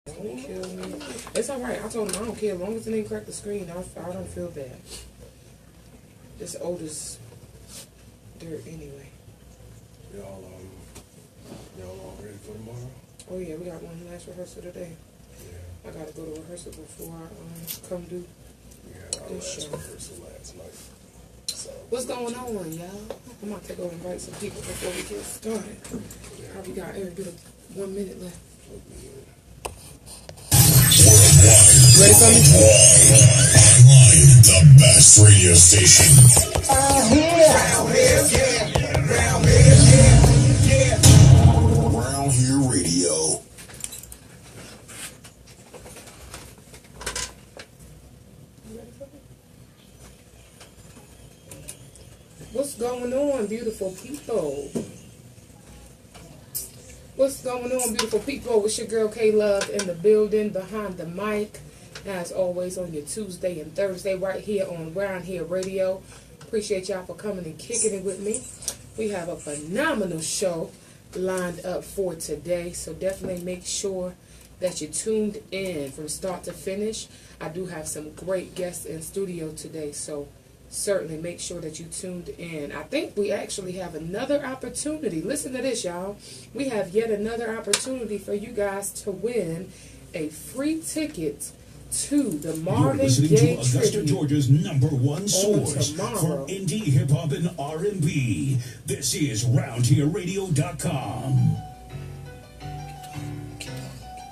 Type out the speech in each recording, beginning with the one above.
Don't kill me. It's alright. I told him I don't care. As long as it ain't crack the screen, I don't feel bad. It's old as dirt anyway. Y'all all ready for tomorrow? Oh yeah, we got one last rehearsal today. Yeah. I gotta go to rehearsal before I come do Our this last show. rehearsal last night. So, What's going on, y'all? I'm about to go invite some people before we get started. Probably got every bit of 1 minute left. Ready for me? Online, the best radio station. Around here radio. What's going on, beautiful people? What's going on, beautiful people? It's your girl K-Love in the building, behind the mic, as always on your Tuesday and Thursday, right here on Around Here Radio. Appreciate y'all for coming and kicking it with me. We have a phenomenal show lined up for today, so definitely make sure that you're tuned in from start to finish. I do have some great guests in studio today, so certainly make sure that you tuned in. I think we actually have another opportunity. Listen to this, y'all. We have yet another opportunity for you guys to win a free ticket to the Marvin You're listening Gaye to Augusta, tribute Georgia's #1 source tomorrow for indie hip hop and R&B. This is RoundHereRadio.com.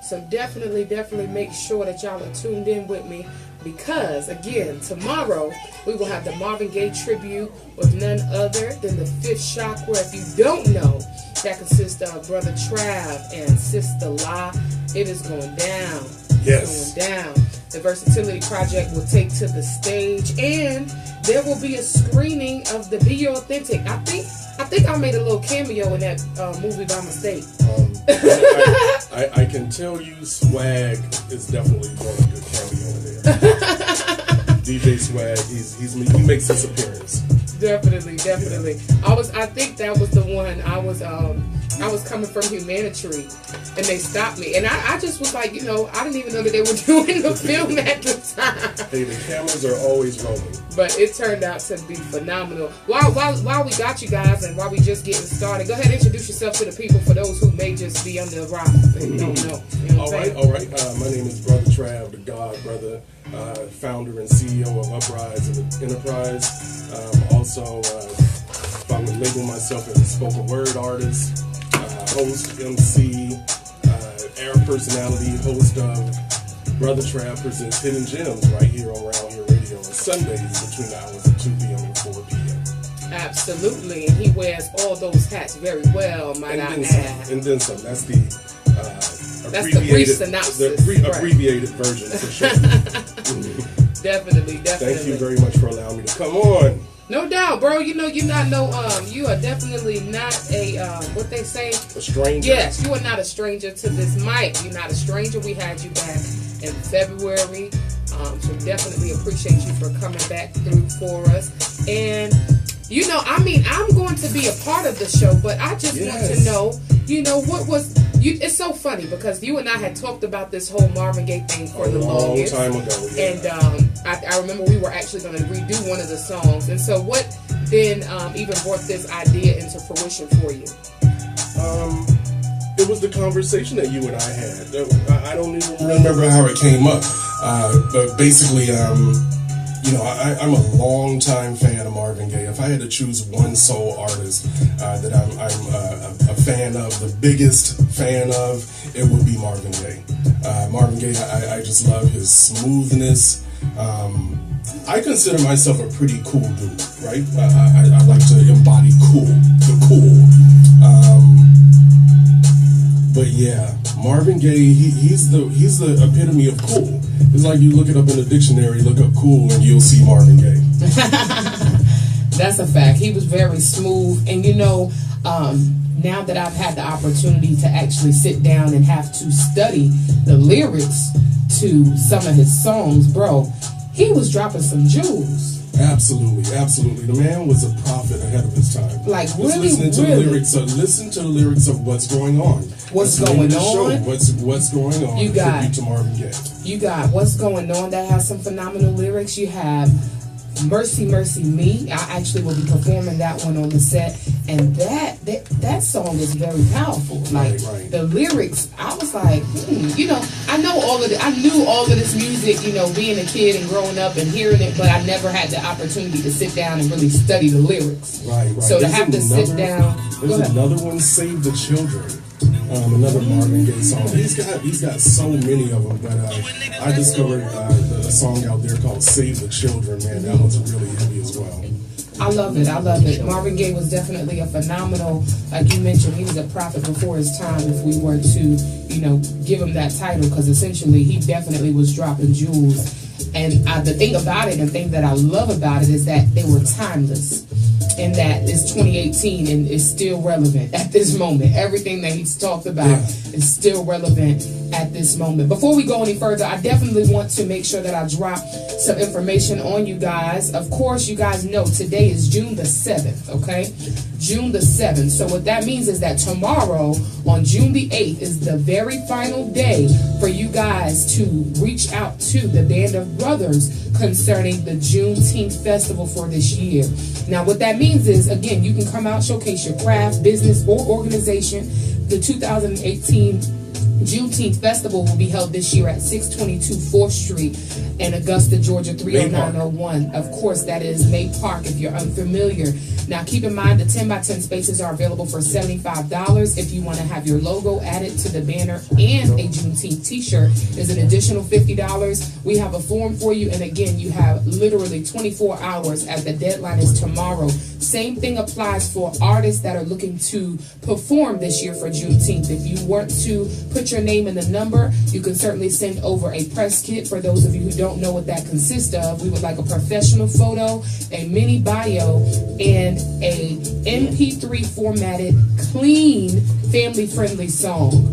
So definitely make sure that y'all are tuned in with me, because again, tomorrow we will have the Marvin Gaye tribute with none other than the Fifth Chakra. If you don't know, that consists of Brother Trav and Sister La. It is going down. Yes. Going down. The Versatility Project will take to the stage, and there will be a screening of the Be Authentic. I think I made a little cameo in that movie by mistake. I can tell you, Swag is definitely doing a good cameo in there. DJ Swag, he makes his appearance. Definitely. I think that was the one. I was coming from Humanitary, and they stopped me, and I just was like, I didn't even know that they were doing the film at the time. Hey, the cameras are always rolling. But it turned out to be phenomenal. While we got you guys, and while we just getting started, go ahead and introduce yourself to the people, for those who may just be under the rock and don't know. You know what All right. My name is Brotha Trav, the God Brother, founder and CEO of Uprise Enterprise. Also, if I would label myself as a spoken word artist, host, MC, air personality, host of Brotha Trav presents Hidden Gems right here on Around Here Radio on Sundays between the hours of 2 p.m. and 4 p.m. Absolutely, and he wears all those hats very well, might I add. And then some. That's the brief synopsis. The abbreviated version for sure. Definitely. Thank you very much for allowing me to come on. No doubt, bro. You are definitely not a what they say, A stranger. Yes, you are not a stranger to this mic. You're not a stranger. We had you back in February, so definitely appreciate you for coming back through for us. And I'm going to be a part of the show, but I just want to know, what was you? It's so funny because you and I had talked about this whole Marvin Gaye thing for the longest. A long time ago. Yeah. And I remember we were actually going to redo one of the songs. And so what then even brought this idea into fruition for you? It was the conversation that you and I had. I don't even remember how it came up. But basically, I'm a long-time fan of Marvin Gaye. If I had to choose one soul artist that I'm a fan of, the biggest fan of, it would be Marvin Gaye. Marvin Gaye, I just love his smoothness. I consider myself a pretty cool dude, right? I like to embody the cool. But yeah, Marvin Gaye, he's the epitome of cool. It's like you look it up in the dictionary, look up cool, and you'll see Marvin Gaye. That's a fact. He was very smooth. And now that I've had the opportunity to actually sit down and have to study the lyrics to some of his songs, bro, he was dropping some jewels. Absolutely, absolutely. The man was a prophet ahead of his time. Like, Just really, listening to really? the lyrics. Listen to the lyrics of what's going on. What's That's the name going of the show. on? What's going on? You got- Tribute to Marvin Gaye. You got What's Going On, that has some phenomenal lyrics. You have Mercy, Mercy Me. I actually will be performing that one on the set, and that song is very powerful. Like, Right. the lyrics, I was like, you know, I knew all of this music, you know, being a kid and growing up and hearing it, but I never had the opportunity to sit down and really study the lyrics. Right. So to There's have to sit down. Go There's ahead. another one, Save the Children. Another Marvin Gaye song. He's got so many of them, but I discovered a song out there called "Save the Children." Man, that was really heavy as well. I love it. I love it. Marvin Gaye was definitely a phenomenal, like you mentioned, he was a prophet before his time, if we were to, you know, give him that title, because essentially he definitely was dropping jewels. And the thing about it, and the thing that I love about it, is that they were timeless. And that it's 2018 and it's still relevant at this moment. Everything that he's talked about is still relevant at this moment. Before we go any further, I definitely want to make sure that I drop some information on you guys. Of course, you guys know today is June the 7th, okay? June the 7th. So what that means is that tomorrow, on June the 8th, is the very final day for you guys to reach out to the Band of Brothers concerning the Juneteenth festival for this year. Now, what that means is, again, you can come out, showcase your craft, business, or organization. The 2018 Juneteenth Festival will be held this year at 622 4th Street in Augusta, Georgia, 30901. Of course, that is May Park, if you're unfamiliar. Now, keep in mind the 10 by 10 spaces are available for $75. If you want to have your logo added to the banner and a Juneteenth t-shirt, is an additional $50. We have a form for you, and again, you have literally 24 hours as the deadline is tomorrow. Same thing applies for artists that are looking to perform this year for Juneteenth. If you want to put your name in the number, you can certainly send over a press kit. For those of you who don't know what that consists of, we would like a professional photo, a mini bio, and a MP3 formatted, clean, family-friendly song.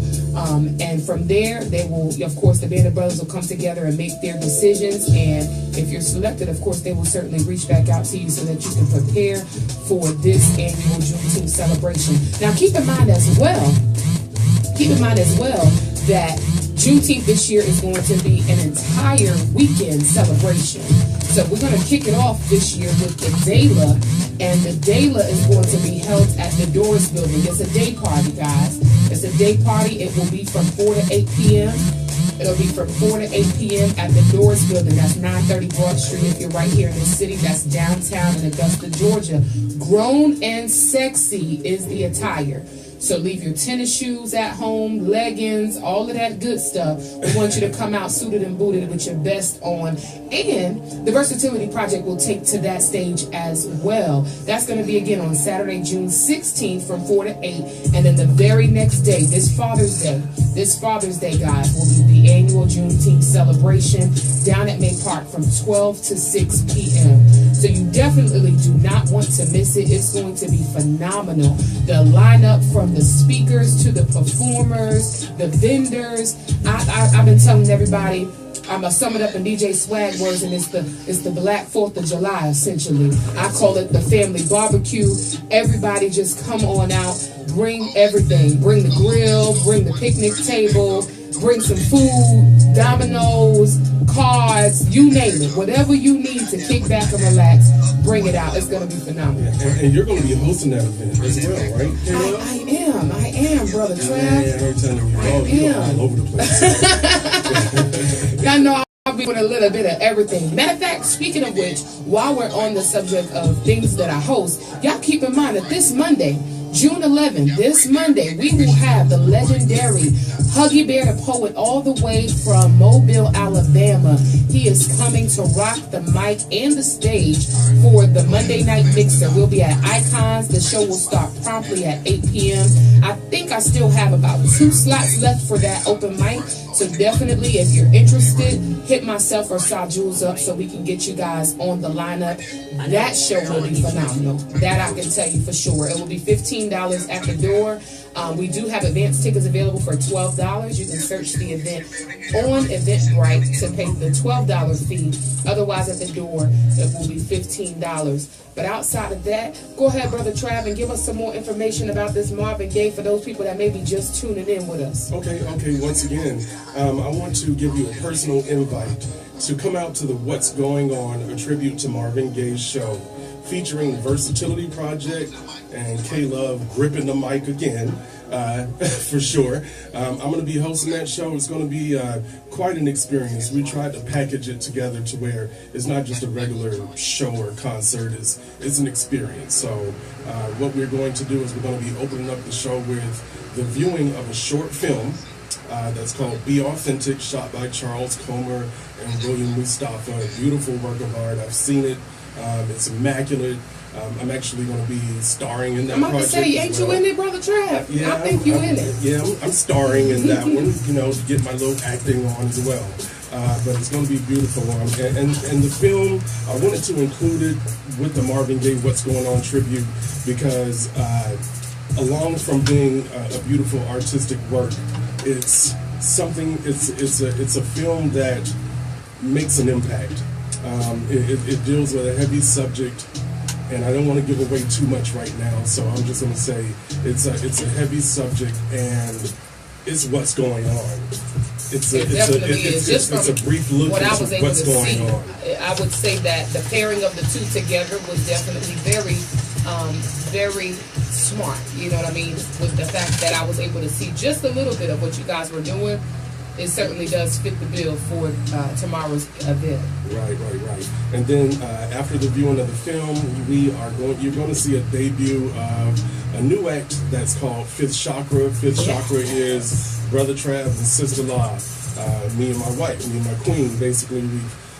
And from there, they will, of course, the Band of Brothers will come together and make their decisions. And if you're selected, of course, they will certainly reach back out to you so that you can prepare for this annual Juneteenth celebration. Now, keep in mind as well that Juneteenth this year is going to be an entire weekend celebration. So we're going to kick it off this year with the Gala, and the Gala is going to be held at the Doors Building. It's a day party, guys. It's a day party. It will be from 4 to 8 p.m. It'll be from 4 to 8 p.m. at the Doors Building. That's 930 Broad Street if you're right here in the city. That's downtown in Augusta, Georgia. Grown and sexy is the attire. So leave your tennis shoes at home, leggings, all of that good stuff. We want you to come out suited and booted with your best on. And the Versatility Project will take to that stage as well. That's going to be, again, on Saturday, June 16th from 4 to 8. And then the very next day, this Father's Day, guys, will be the annual Juneteenth celebration down at May Park from 12 to 6 p.m. So you definitely do not want to miss it. It's going to be phenomenal. The lineup from the speakers to the performers, the vendors. I've been telling everybody, I'm gonna sum it up in DJ Swag words, and it's the Black 4th of July, essentially. I call it the family barbecue. Everybody just come on out, bring everything. Bring the grill, bring the picnic table, bring some food, dominoes, cards, you name it. Whatever you need to kick back and relax, bring it out. It's gonna be phenomenal. And you're going to be hosting that event as well, right? I am, Brother Trav. Yeah, I'm telling you, you're all over the place. Y'all know I'll be doing a little bit of everything. Matter of fact, speaking of which, while we're on the subject of things that I host, y'all keep in mind that this Monday, June 11th, this Monday, we will have the legendary Huggy Bear the Poet all the way from Mobile, Alabama. He is coming to rock the mic and the stage for the Monday Night Mixer. We'll be at Icons. The show will start promptly at 8 p.m. I think I still have about 2 slots left for that open mic. So definitely, if you're interested, hit myself or Saw Jules up so we can get you guys on the lineup. That show will be phenomenal. That I can tell you for sure. It will be $15 $15 at the door. We do have advance tickets available for $12. You can search the event on Eventbrite to pay the $12 fee. Otherwise, at the door, it will be $15. But outside of that, go ahead, Brother Trav, and give us some more information about this Marvin Gaye for those people that may be just tuning in with us. Okay. Once again, I want to give you a personal invite to come out to the What's Going On, a tribute to Marvin Gaye's show, featuring Versatility Project and K-Love gripping the mic again, for sure. I'm going to be hosting that show. It's going to be quite an experience. We tried to package it together to where it's not just a regular show or concert. It's an experience. So what we're going to do is we're going to be opening up the show with the viewing of a short film that's called Be Authentic, shot by Charles Comer and William Mustafa. A beautiful work of art. I've seen it. It's immaculate. I'm actually going to be starring in that project. I'm about to say, ain't you in it, Brother Trav? Yeah, I think you in it. Yeah, I'm starring in that one, to get my little acting on as well. But it's going to be beautiful. And the film, I wanted to include it with the Marvin Gaye What's Going On tribute because along from being a beautiful artistic work, it's something. It's a film that makes an impact. It deals with a heavy subject, and I don't want to give away too much right now. So I'm just going to say it's a heavy subject, and it's what's going on. It's a brief look at what's going on. I would say that the pairing of the two together was definitely very, very smart. You know what I mean? With the fact that I was able to see just a little bit of what you guys were doing, it certainly does fit the bill for tomorrow's event. Right. And then after the viewing of the film, you're going to see a debut of a new act that's called Fifth Chakra. Fifth Chakra is Brother Trav and Sister La, me and my wife, me and my queen. Basically,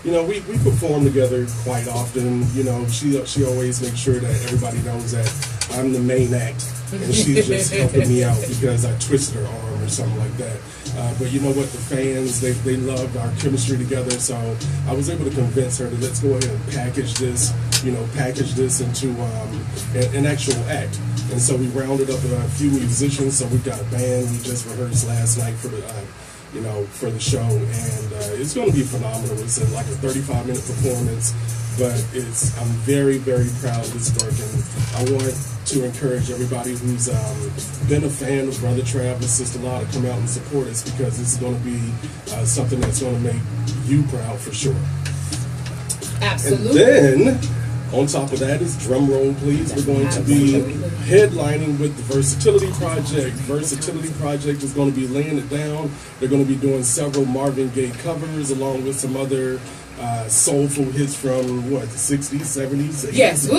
we perform together quite often. She always makes sure that everybody knows that I'm the main act, and she's just helping me out because I twisted her arm or something like that. But you know what? The fans, they loved our chemistry together, so I was able to convince her to let's go ahead and package this into an actual act. And so we rounded up a few musicians. So we got a band. We just rehearsed last night for the show, and it's going to be phenomenal. It's like a 35-minute performance, but I'm very, very proud of this work, and I want to encourage everybody who's been a fan of Brother Trav and Sister La to come out and support us, because this is going to be something that's going to make you proud for sure. Absolutely. And then, on top of that is, drum roll please, we're going to be headlining with the Versatility Project. Versatility Project is going to be laying it down. They're going to be doing several Marvin Gaye covers along with some other soulful hits from the 60s, 70s, 80s. Yes,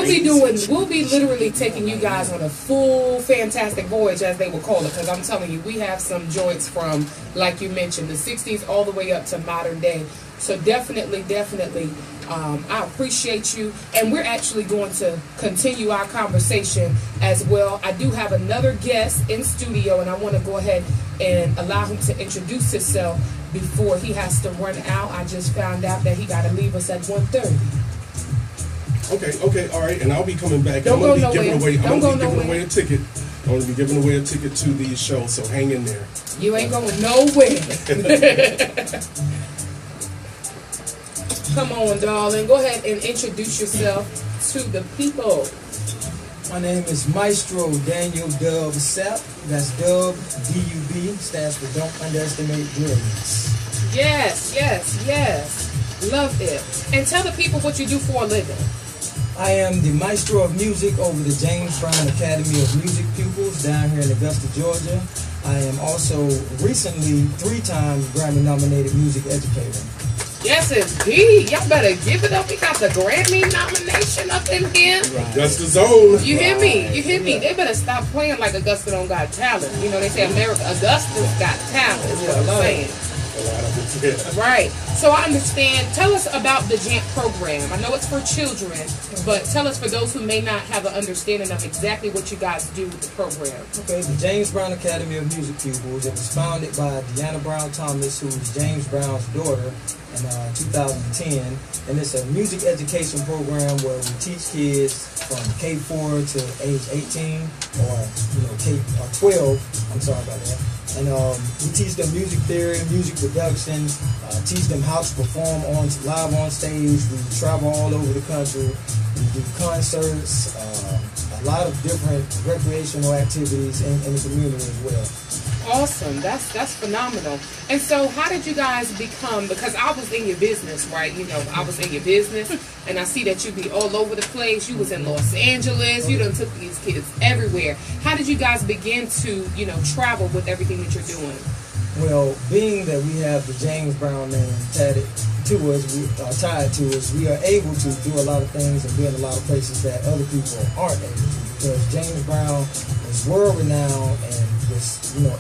we'll be literally taking you guys on a full fantastic voyage, as they will call it, because I'm telling you, we have some joints from, like you mentioned, the 60s all the way up to modern day. So definitely, I appreciate you, and we're actually going to continue our conversation as well. I do have another guest in studio, and I want to go ahead and allow him to introduce himself before he has to run out. I just found out that he got to leave us at 1:30. Okay, all right, and I'll be coming back. I'm going to be giving away a ticket. I'm going to be giving away a ticket to the show, so hang in there. You ain't going nowhere. Come on, darling. Go ahead and introduce yourself to the people. My name is Maestro Daniel D.U.B Sapp. That's D.U.B, D.U.B, stands for Don't Underestimate Brilliance. Yes. Love it. And tell the people what you do for a living. I am the Maestro of Music over the James Brown Academy of Music pupils down here in Augusta, Georgia. I am also recently 3-time Grammy-nominated music educator. Yes, indeed. Y'all better give it up. We got the Grammy nomination up in here. Augusta Zone. You hear me? They better stop playing like Augusta don't got talent. They say Augusta's got talent is what I'm saying. A lot of it Right. So I understand. Tell us about the JAMP program. I know it's for children, but tell us for those who may not have an understanding of exactly what you guys do with the program. Okay, the James Brown Academy of Music Pupils. It was founded by Deanna Brown Thomas, who's James Brown's daughter, in 2010. And it's a music education program where we teach kids from K4 to age 18, or K12. I'm sorry about that. And we teach them music theory, music production, teach them how to perform live on stage. We travel all over the country. We do concerts, a lot of different recreational activities in the community as well. Awesome. That's phenomenal. And so how did you guys become, because I was in your business, right? I was in your business, and I see that you be all over the place. You was in Los Angeles. You done took these kids everywhere. How did you guys begin to, travel with everything that you're doing? Well, being that we have the James Brown name tied to us, we are able to do a lot of things and be in a lot of places that other people aren't able to, because James Brown is world renowned, and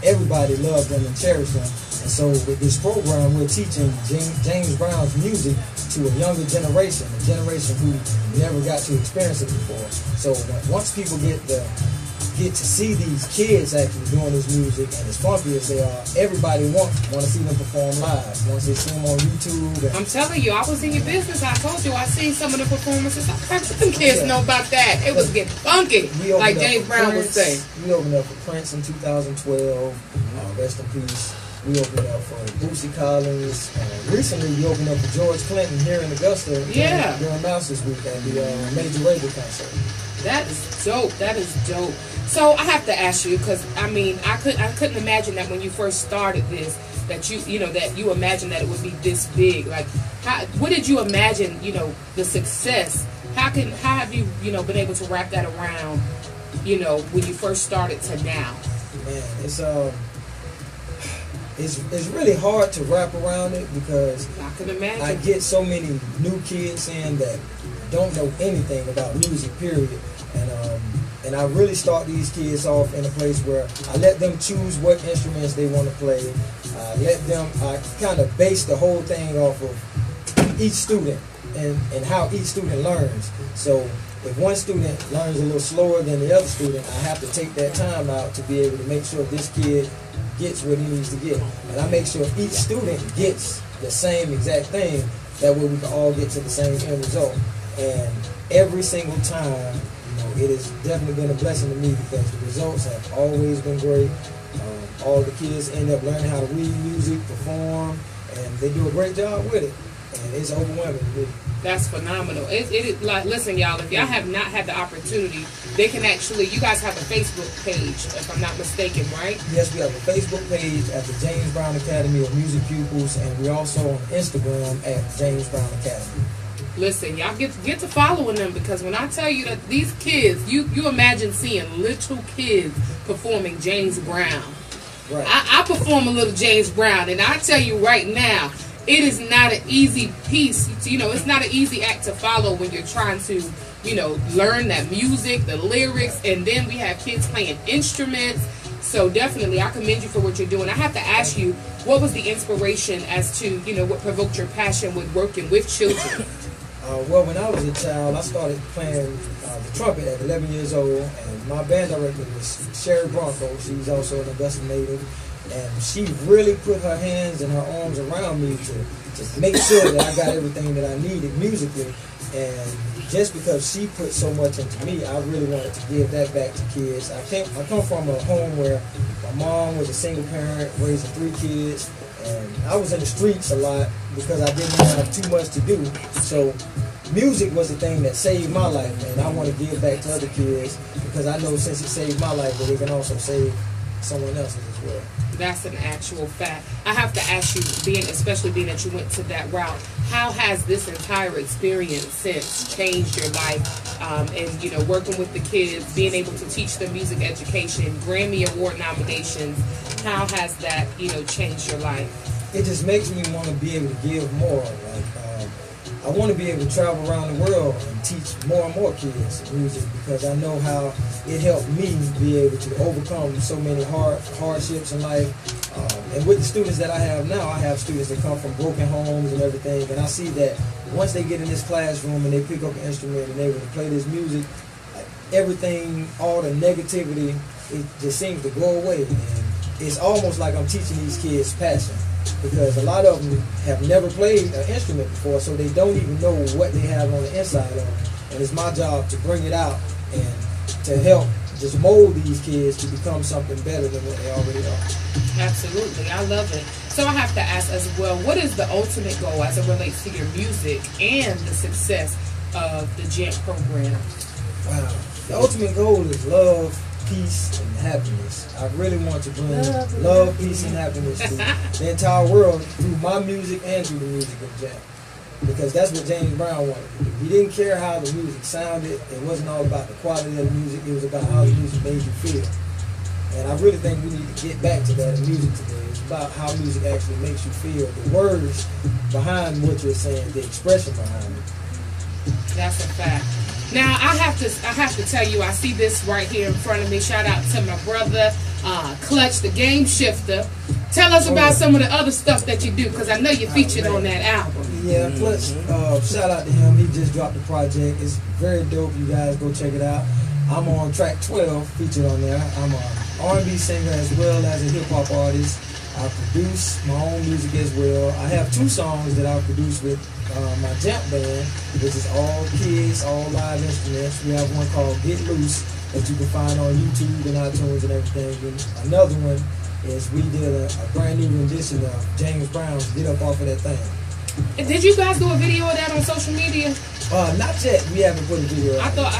everybody loved him and cherished him. And so with this program, we're teaching James Brown's music to a younger generation, a generation who never got to experience it before. So once people get to see these kids actually doing this music, and as funky as they are, everybody want to see them perform live. Once they see them on YouTube. I'm telling you, I was in your business. I told you, I seen some of the performances. I thought some kids know about that. It was getting funky, like James Brown would say. We opened up for Prince in 2012. Rest in peace. We opened up for Boosie Collins. Recently, we opened up for George Clinton here in Augusta during Masters Week at the Major Label concert. That is dope. That is dope. So I have to ask you, because I couldn't imagine that when you first started this, that you imagined that it would be this big. Like, what did you imagine? The success. How have you been able to wrap that around? When you first started to now. Man, it's really hard to wrap around it, because I can imagine. I get so many new kids in that don't know anything about music, period. And I really start these kids off in a place where I let them choose what instruments they want to play. I kind of base the whole thing off of each student and how each student learns. So if one student learns a little slower than the other student, I have to take that time out to be able to make sure this kid gets what he needs to get. And I make sure each student gets the same exact thing. That way we can all get to the same end result. And every single time, it has definitely been a blessing to me, because the results have always been great. All the kids end up learning how to read music, perform, and they do a great job with it. And it's overwhelming to me. That's phenomenal. Like, listen, y'all, if y'all have not had the opportunity, they can actually, you guys have a Facebook page, if I'm not mistaken, right? Yes, we have a Facebook page at the James Brown Academy of Music Pupils, and we're also on Instagram at James Brown Academy. Listen, y'all get to following them, because when I tell you that these kids, you imagine seeing little kids performing James Brown. Right. I perform a little James Brown, and I tell you right now, it is not an easy piece. It's not an easy act to follow when you're trying to, learn that music, the lyrics, and then we have kids playing instruments. So definitely, I commend you for what you're doing. I have to ask you, what was the inspiration as to, what provoked your passion with working with children? Well, when I was a child, I started playing the trumpet at 11 years old, and my band director was Sherry Bronco. She's also an Augusta native, and she really put her hands and her arms around me to make sure that I got everything that I needed musically. And just because she put so much into me, I really wanted to give that back to kids. I come from a home where my mom was a single parent, raising 3 kids, and I was in the streets a lot because I didn't have too much to do. So music was the thing that saved my life, and I want to give back to other kids, because I know since it saved my life, that it can also save someone else's as well. That's an actual fact. I have to ask you, especially being that you went to that route, how has this entire experience since changed your life? And working with the kids, being able to teach them music education, Grammy Award nominations, how has that changed your life? It just makes me want to be able to give more. I want to be able to travel around the world and teach more and more kids music, because I know how it helped me be able to overcome so many hardships in life. And with the students that I have now, I have students that come from broken homes and everything, and I see that once they get in this classroom and they pick up an instrument and they able to play this music, like everything, all the negativity, it just seems to go away. And it's almost like I'm teaching these kids passion, because a lot of them have never played an instrument before, so they don't even know what they have on the inside of them. And it's my job to bring it out and to help just mold these kids to become something better than what they already are. Absolutely, I love it. So I have to ask as well, what is the ultimate goal as it relates to your music and the success of the JAMP program? Wow. The ultimate goal is love, peace, and happiness. I really want to bring love, peace, and happiness to the entire world through my music and through the music of JAMP. Because that's what James Brown wanted to do. He didn't care how the music sounded. It wasn't all about the quality of the music. It was about how the music made you feel. And I really think we need to get back to that in music today. It's about how music actually makes you feel. The words behind what you're saying, the expression behind it. That's a fact. Now I have to tell you, I see this right here in front of me. Shout out to my brother, Clutch, the Game Shifter. Tell us about some of the other stuff that you do, because I know you're featured on that album. Yeah, Clutch, shout out to him. He just dropped the project. It's very dope. You guys go check it out. I'm on track 12, featured on there. I'm an R&B singer as well as a hip-hop artist. I produce my own music as well. I have 2 songs that I produce with my JAMP band, which is all kids, all live instruments. We have one called Get Loose that you can find on YouTube and iTunes and everything. And another one is we did a brand new rendition of James Brown's Get Up Off of That Thing. And did you guys do a video of that on social media? Not yet. We haven't put a video out. I thought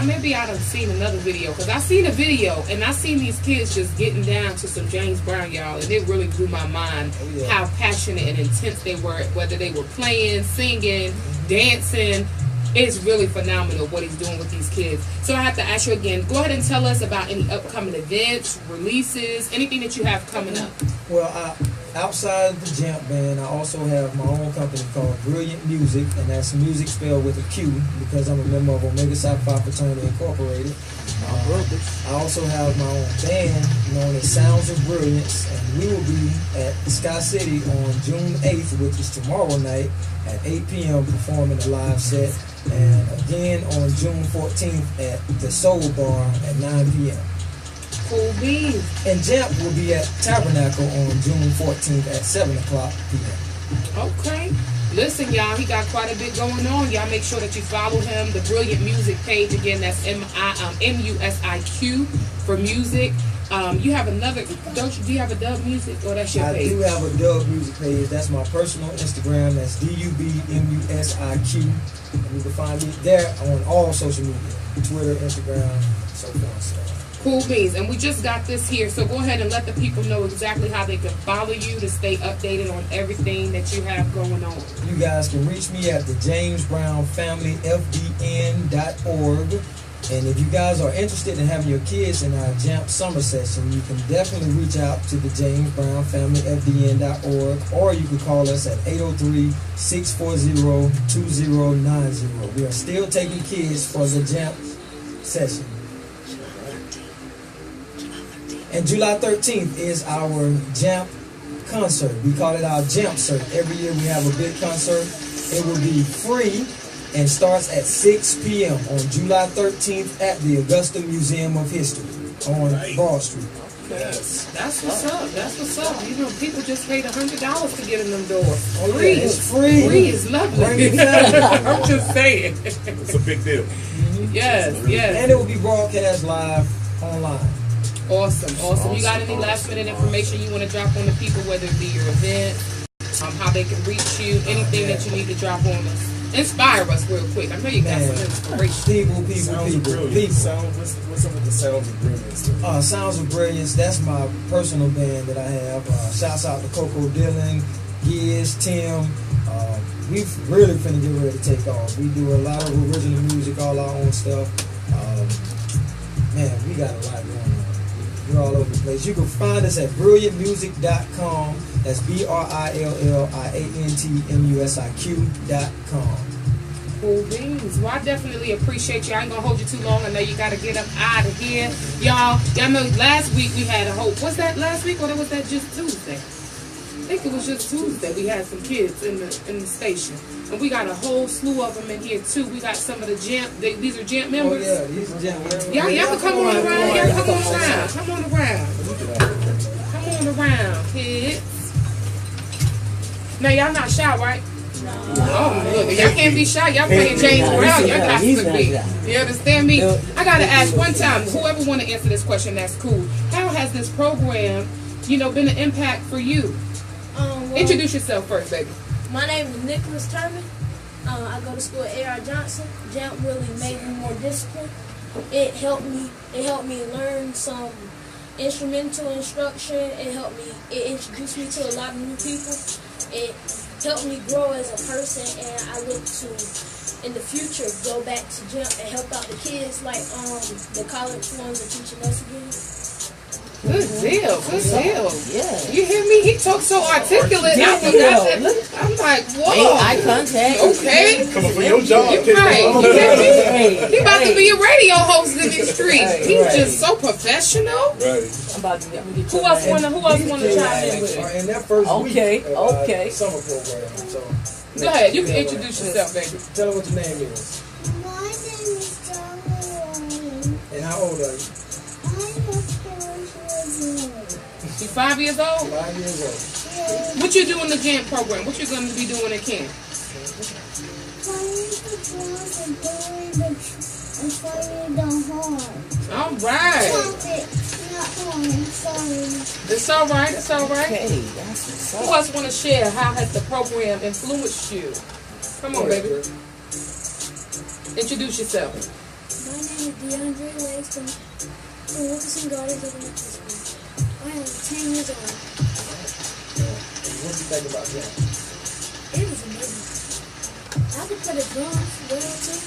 maybe I'd have seen another video, because I seen a video and I seen these kids just getting down to some James Brown, y'all, and it really blew my mind how passionate and intense they were, whether they were playing, singing, dancing. It's really phenomenal what he's doing with these kids. So I have to ask you again, go ahead and tell us about any upcoming events, releases, anything that you have coming up. Well, outside of the JAMP band, I also have my own company called Brilliant Music, and that's music spelled with a Q, because I'm a member of Omega Psi Phi Fraternity Incorporated. I also have my own band known as Sounds of Brilliance, and we will be at Sky City on June 8th, which is tomorrow night, at 8 p.m. performing a live set, and again on June 14th at the Soul Bar at 9 p.m. Cool beans. And JAMP will be at Tabernacle on June 14th at 7 o'clock p.m. Okay. Listen, y'all, he got quite a bit going on. Y'all make sure that you follow him. The Brilliant Music page, again, that's MUSIQ for music. You have another, do you have a D.U.B Music, or that's your page? I do have a D.U.B Music page. That's my personal Instagram. That's D.U.B MUSIQ. And you can find me there on all social media, Twitter, Instagram, so forth. So. Cool beans. And we just got this here, so go ahead and let the people know exactly how they can follow you to stay updated on everything that you have going on. You guys can reach me at the James Brown Family FDN.org. And if you guys are interested in having your kids in our JAMP summer session, you can definitely reach out to the James Brown Family FDN.org, or you can call us at 803-640-2090. We are still taking kids for the JAMP session. And July 13th is our JAMP concert. We call it our JAMPcert. Every year we have a big concert. It will be free and starts at 6 p.m. on July 13th at the Augusta Museum of History on Broad Street. Yes. That's what's up. That's what's up. You know, people just paid $100 to get in them doors. Free. It's free. Free is lovely. I'm just saying. It's a big deal. Yes, yes. And it will be broadcast live online. Awesome. You got any last minute information you want to drop on the people, whether it be your event, how they can reach you, anything that you need to drop on us? Inspire us real quick. I know you got some inspiration. People. What's up with the Sounds of Brilliance? Sounds of Brilliance, that's my personal band that I have. Shouts out to Coco Dillon, Giz, Tim. We've really finna get ready to take off. We do a lot of original music, all our own stuff. Man, we got a lot going on. We're all over the place. You can find us at brilliantmusic.com. That's BRILLIANTMUSIQ.com. Cool beans. Well, I definitely appreciate you. I ain't gonna hold you too long. I know you gotta get up out of here. Y'all know last week we had a whole, was that last week or was that just Tuesday? think it was just Tuesday, we had some kids in the station. And we got a whole slew of them in here too. We got some of the Jamp, these are Jamp members. Oh, yeah, these are Jamp members. Y'all can come on around. Y'all come on around. Come on around. Come on around, kids. Now y'all not shy, right? No. Oh, look, y'all can't be shy. Y'all playing James Brown. Y'all got to be. You understand me? I got to ask one time, whoever want to answer this question, that's cool. How has this program, been an impact for you? Well, Introduce yourself first, baby. My name is Nicholas Turman. I go to school at A.R. Johnson. Jamp really made me more disciplined. It helped me learn some instrumental instruction. It introduced me to a lot of new people. It helped me grow as a person, and I look to, in the future, go back to Jamp and help out the kids like the college ones are teaching us again. Good deal, good deal. Yeah. You hear me? He talks so articulate. I'm like, whoa. Eye contact. Okay. Coming for your job. Right. You hear me? He about to be a radio host in these streets. He's just so professional. Right. I'm about to get Who else want to chime in with it? In that first week Okay. summer program. So Go ahead. You can introduce yourself, baby. tell her what your name is. My name is John. And how old are you? You 5 years old? 5 years old. What you do in the camp program? What you going to be doing at camp? All right. It's all right. It's all right. Okay, that's what's Who up. else want to share? How has the program influenced you? Come on, baby. Introduce yourself. My name is DeAndre Langston from Wilkerson Gardens Elementary School. I am 10 years old. What do you think about that? It was amazing. I could play the drums well too.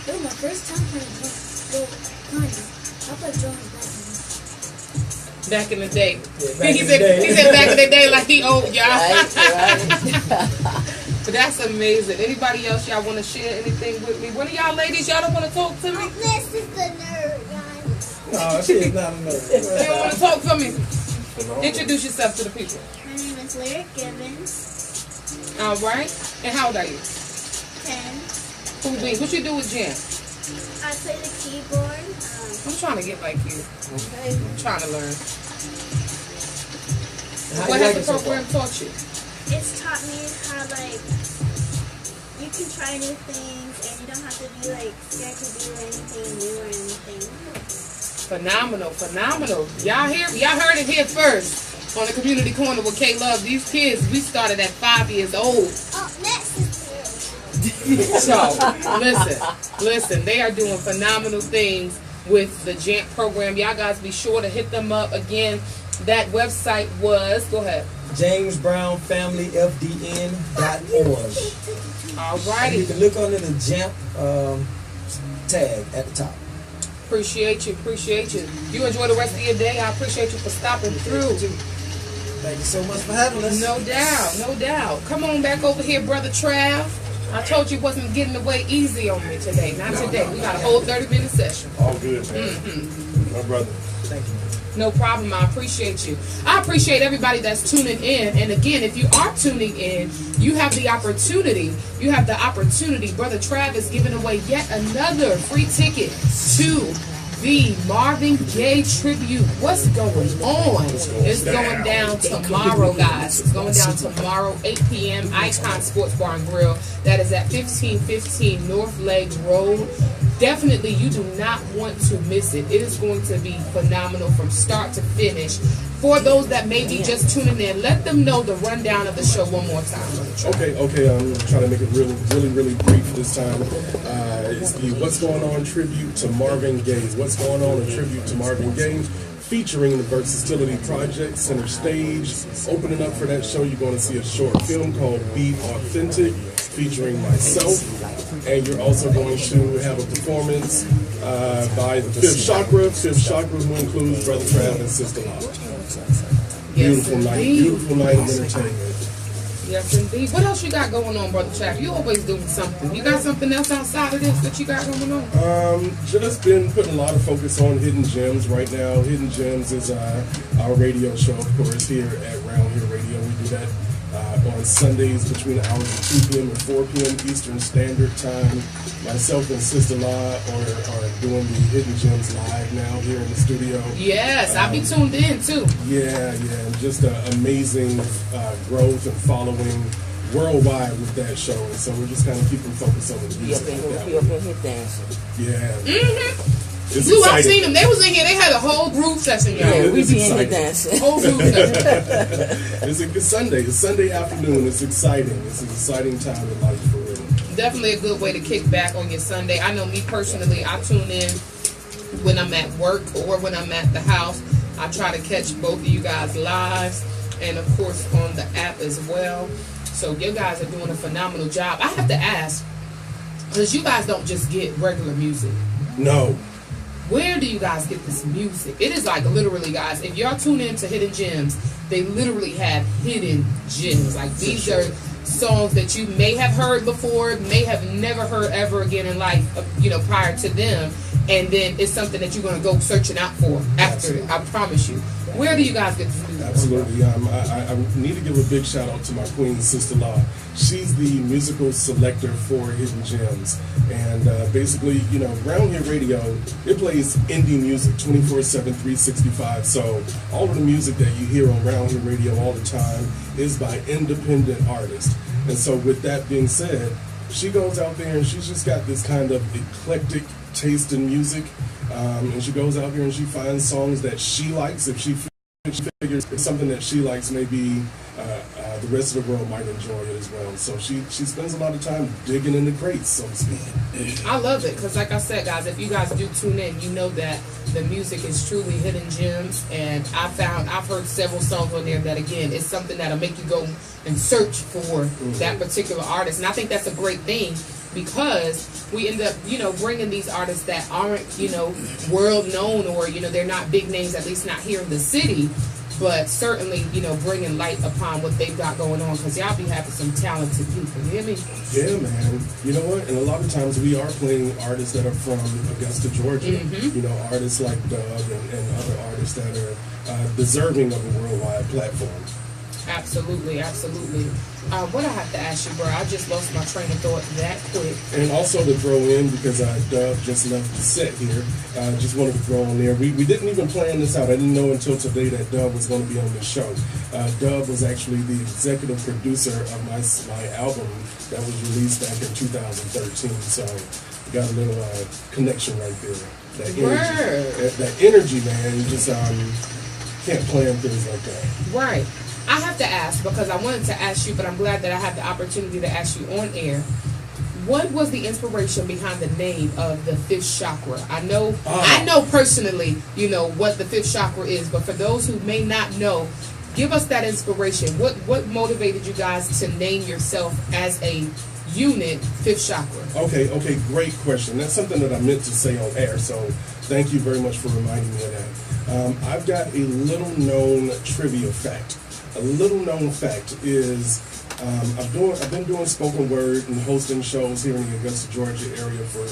It was my first time playing drums. Well, kind of. I played drums back in the day. Back in the day. He said back in the day like he old, y'all. Right. But that's amazing. Anybody else y'all want to share anything with me? One of y'all ladies, y'all don't want to talk to me? This is the nerd, guys. No, she is not a nerd. You don't want to talk to me? Introduce yourself to the people. My name is Lyric Gibbons. All right. And how old are you? 10. Cool beans. What you do with Jen? I play the keyboard. I'm trying to get like you. Okay. I'm trying to learn. How What you has like the it so far? program taught you? It's taught me how, you can try new things and you don't have to be, scared to do anything new or anything. Phenomenal, phenomenal. Y'all heard it here first on the Community Corner with K-Love. These kids, we started at 5 years old. Oh, next is So, listen, they are doing phenomenal things with the JAMP program. Y'all guys be sure to hit them up. Again, that website was, go ahead. JamesBrownFamilyFDN.org. All And righty. you can look under the Jamp tag at the top. Appreciate you, appreciate you. You enjoy the rest of your day. I appreciate you for stopping through. Thank you so much for having us. No doubt, no doubt. Come on back over here, Brother Trav. I told you wasn't getting away easy on me today. Not today. We got a whole 30-minute session. All good, man. My brother. Thank you. No problem. I appreciate you. I appreciate everybody that's tuning in. And again, if you are tuning in, you have the opportunity. You have the opportunity. Brother Trav is giving away yet another free ticket to the Marvin Gaye tribute. What's going on? It's going down tomorrow, guys. It's going down tomorrow, 8 p.m. Icon Sports Bar and Grill. That is at 1515 North Legs Road. Definitely, you do not want to miss it. It is going to be phenomenal from start to finish. For those that may be just tuning in, let them know the rundown of the show one more time. Okay. I'm trying to make it really brief this time. It's the What's Going On tribute to Marvin Gaye. What's Going On, a tribute to Marvin Gaye, featuring the Versatility Project, center stage. Opening up for that show, you're going to see a short film called Be Authentic, featuring myself. And you're also going to have a performance by the Fifth Chakra. Fifth Chakra, who includes Brother Trav and Sister Law. Beautiful night of entertainment. Yes, indeed. What else you got going on, Brother Trav? You always doing something. You got something else outside of this that you got going on? Just been putting a lot of focus on Hidden Gems right now. Hidden Gems is our radio show, of course, here at Round Here Radio. We do that on Sundays between the hours of 2 p.m. and 4 p.m. Eastern Standard Time. Myself and Sister La are doing the Hidden Gems live now here in the studio. Yes, I'll be tuned in too. Yeah, and just amazing growth and following worldwide with that show. And so we're just kind of keeping focus on the Be up music. in like here, that. be up in here dancing. Yeah. It's Dude, I've exciting. seen them. They was in here. They had a whole group session, y'all. Yeah, we it's be in here exciting. dancing. Whole group session. It's a Sunday. It's Sunday afternoon. It's exciting. It's an exciting time in life for real. Definitely a good way to kick back on your Sunday. I know me personally, I tune in when I'm at work or when I'm at the house. I try to catch both of you guys live and of course on the app as well. So you guys are doing a phenomenal job. I have to ask, because you guys don't just get regular music. No. Where do you guys get this music? It is like literally, guys, if y'all tune in to Hidden Gems, they literally have hidden gems. Like these are songs that you may have heard before, may have never heard ever again in life, prior to them. And then it's something that you're going to go searching out for after it. I promise you. Where do you guys get this music? Absolutely. I need to give a big shout out to my queen, Sister La. She's the musical selector for Hidden Gems. And basically, Round Here Radio, it plays indie music 24/7, 365. So all of the music that you hear on Round Here Radio all the time is by independent artists. And so with that being said, she goes out there and she's just got this kind of eclectic taste in music. And she goes out there and she finds songs that she likes. If she figures it's something that she likes, maybe the rest of the world might enjoy it as well. So she spends a lot of time digging in the crates, so to speak. I love it because, like I said, guys, if you guys do tune in, you know that the music is truly hidden gems. And I've heard several songs on there that, again, it's something that'll make you go and search for that particular artist. And I think that's a great thing, because we end up, bringing these artists that aren't, world known, or, they're not big names, at least not here in the city, but certainly, bringing light upon what they've got going on, because y'all be having some talented people. You hear me? Yeah, man. You know what? And a lot of times we are playing artists that are from Augusta, Georgia. Artists like D.U.B and other artists that are deserving of a worldwide platform. Absolutely, absolutely. What I have to ask you, bro, I just lost my train of thought that quick. And also to throw in, because D.U.B just left the set here, just wanted to throw on there. We didn't even plan this out. I didn't know until today that D.U.B was going to be on this show. D.U.B was actually the executive producer of my album that was released back in 2013. So we got a little connection right there. That energy, that energy, man. You just can't plan things like that. Right. I have to ask, because I wanted to ask you, but I'm glad that I had the opportunity to ask you on air. What was the inspiration behind the name of the fifth chakra? I know personally, what the fifth chakra is, but for those who may not know, give us that inspiration. What motivated you guys to name yourself as a unit, fifth chakra? Okay, great question. That's something that I meant to say on air, so thank you very much for reminding me of that. I've got a little known trivia fact. A little known fact is I've been doing spoken word and hosting shows here in the Augusta, Georgia area for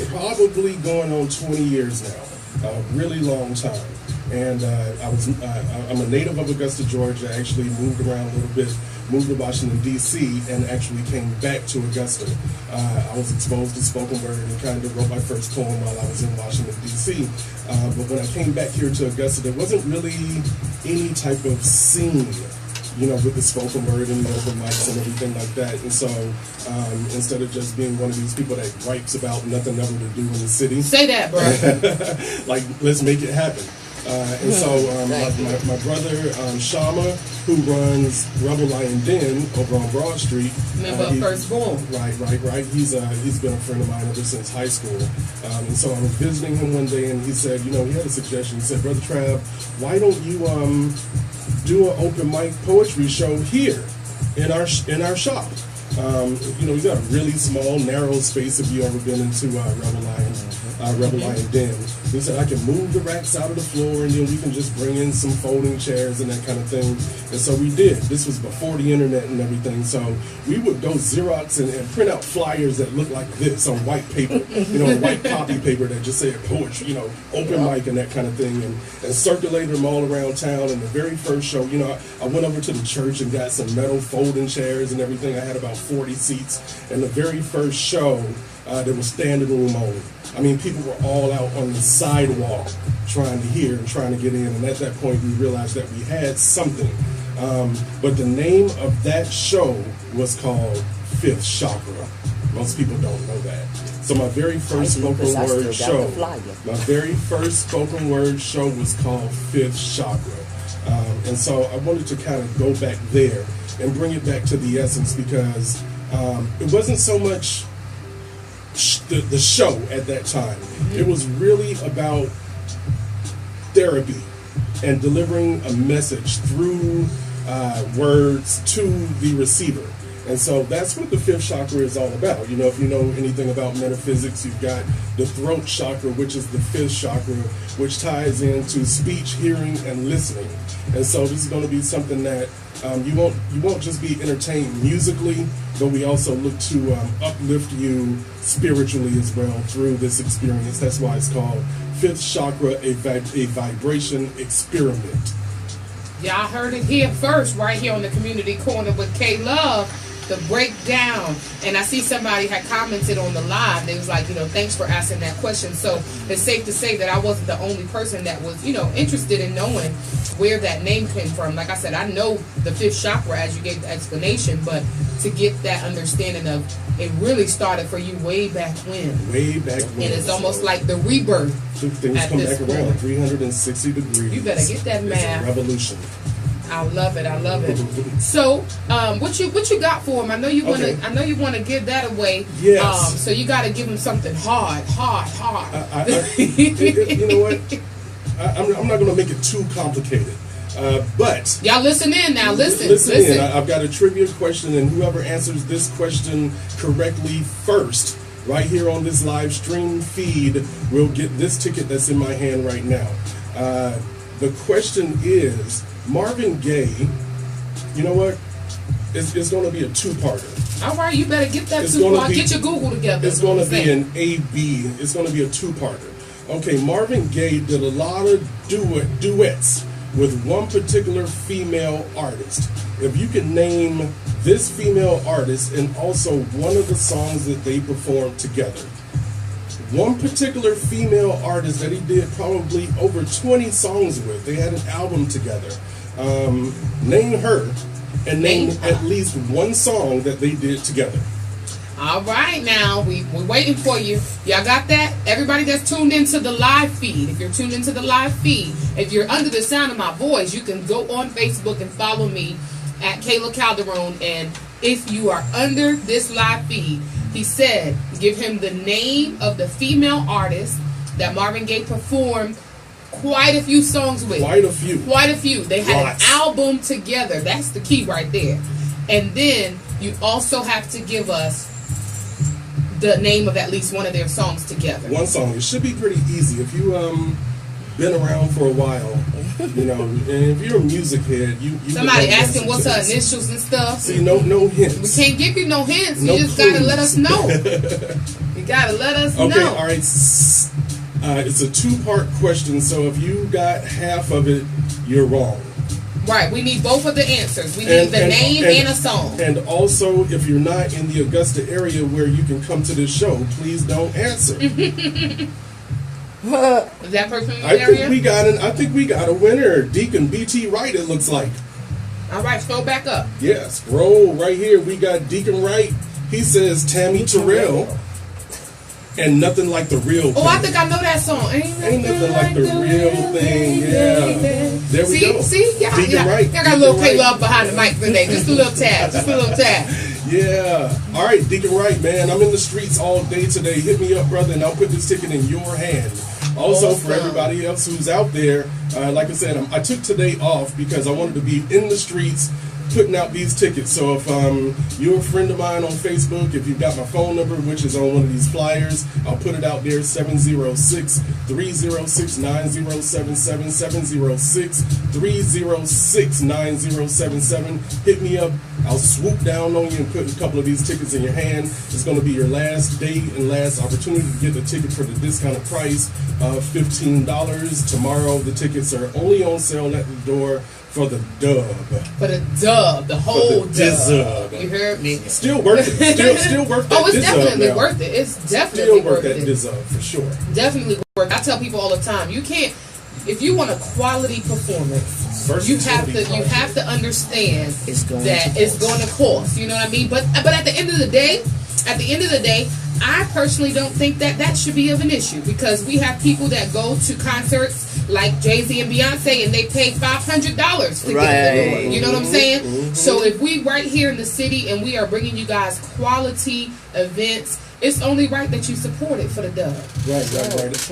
probably going on 20 years now. A really long time. And I'm a native of Augusta, Georgia. I actually moved around a little bit, moved to Washington, D.C., and actually came back to Augusta. I was exposed to spoken word and kind of wrote my first poem while I was in Washington, D.C. But when I came back here to Augusta, there wasn't really any type of scene, with the spoken word and the open mics and everything like that. And so instead of just being one of these people that gripes about nothing ever to do in the city. Say that, bro. Like, let's make it happen. And so my brother Shama, who runs Rebel Lion Den over on Broad Street. Member of Firstborn. Right. He's been a friend of mine ever since high school. And so I was visiting him one day, and he said, he had a suggestion. He said, Brother Trav, why don't you do an open mic poetry show here in our shop? You know, we got a really small, narrow space if you ever been into Rebel Lion Den. He said, I can move the racks out of the floor and then we can just bring in some folding chairs and that kind of thing. And so we did. This was before the internet and everything. So we would go Xerox and print out flyers that looked like this on white paper, you know, white copy paper that just said poetry, you know, open mic and that kind of thing, and circulated them all around town. And the very first show, you know, I went over to the church and got some metal folding chairs and everything. I had about 40 seats. And the very first show, there was standing room only. I mean, people were all out on the sidewalk trying to hear and trying to get in. And at that point, we realized that we had something. But the name of that show was called Fifth Chakra. Most people don't know that. So my very first spoken word show, was called Fifth Chakra. And so I wanted to kind of go back there and bring it back to the essence, because it wasn't so much the show at that time. It was really about therapy and delivering a message through words to the receiver. And so that's what the fifth chakra is all about. You know, if you know anything about metaphysics, you've got the throat chakra, which is the fifth chakra, which ties into speech, hearing, and listening. And so this is going to be something that you won't just be entertained musically, but we also look to uplift you spiritually as well through this experience. That's why it's called Fifth Chakra, a vibration experiment. Y'all heard it here first, right here on the Community Corner with K-Love, the breakdown. And I see somebody had commented on the live. They was like, you know, thanks for asking that question. So it's safe to say that I wasn't the only person that was, you know, interested in knowing where that name came from. Like I said, I know the fifth chakra as you gave the explanation, but to get that understanding of it really started for you way back when. Way back when. And it's almost like the rebirth. Things come back around 360 degrees. You better get that math. It's a revolution. I love it. I love it. So, what you got for him? I know you want to. I know you want to give that away. Yes. So you got to give him something hard. You know what? I'm not going to make it too complicated. But y'all listen in now. Listen in. I've got a trivia question, and whoever answers this question correctly first, right here on this live stream feed, will get this ticket that's in my hand right now. The question is, Marvin Gaye, you know what? It's going to be a two-parter. All right, you better get that two-part. Get your Google together. It's going to be an A-B. It's going to be a two-parter. Okay, Marvin Gaye did a lot of duets with one particular female artist. If you could name this female artist and also one of the songs that they performed together. One particular female artist that he did probably over 20 songs with. They had an album together. Name her and name at least one song that they did together. All right, now we're waiting for you. Y'all got that? Everybody that's tuned into the live feed. If you're tuned into the live feed, if you're under the sound of my voice, you can go on Facebook and follow me at Kayla Calderon. And if you are under this live feed, he said, give him the name of the female artist that Marvin Gaye performed quite a few songs with. Quite a few. They had an album together. That's the key right there. And then you also have to give us the name of at least one of their songs together. One song. It should be pretty easy. If you been around for a while, you know, and if you're a music head, you somebody asking what's her initials and stuff. See, no hints. We can't give you no hints. No you just clues. gotta let us know. You gotta let us know. Okay, all right. It's a two-part question, so if you got half of it, you're wrong. Right, we need both of the answers. We need the name and a song. And also, if you're not in the Augusta area where you can come to this show, please don't answer. Is that person in the area? I think we got a winner. Deacon B.T. Wright, it looks like. All right, scroll back up. Yeah, scroll right here. We got Deacon Wright. He says Tammy Terrell. And Nothing Like the Real Thing. Oh, I think I know that song. Ain't nothing like the real thing. Yeah. There we go. See? Yeah. Right. I got a little K-Love behind the mic today. Just a little tab. Yeah. All right, Deacon Wright, man. I'm in the streets all day today. Hit me up, brother, and I'll put this ticket in your hand. Also, for everybody else who's out there, like I said, I took today off because I wanted to be in the streets putting out these tickets. So if you're a friend of mine on Facebook, if you've got my phone number, which is on one of these flyers, I'll put it out there, 706-306-9077, 706-306-9077. Hit me up. I'll swoop down on you and put a couple of these tickets in your hand. It's going to be your last day and last opportunity to get the ticket for the discounted price of $15. Tomorrow, the tickets are only on sale at the door for the dub. For the dub, the whole dub. You heard me. Still worth it. Still worth that. Oh, it's definitely now. worth it. It's definitely Still worth worth that it. dub for sure. Definitely worth it. I tell people all the time, you can't. If you want a quality performance, you have to understand It's going that to it's cost. going to cost. You know what I mean? But at the end of the day, I personally don't think that should be of an issue, because we have people that go to concerts like Jay-Z and Beyonce and they pay $500 to get in the door. You know what I'm saying? So if we right here in the city and we are bringing you guys quality events, it's only right that you support it for the dub. Right.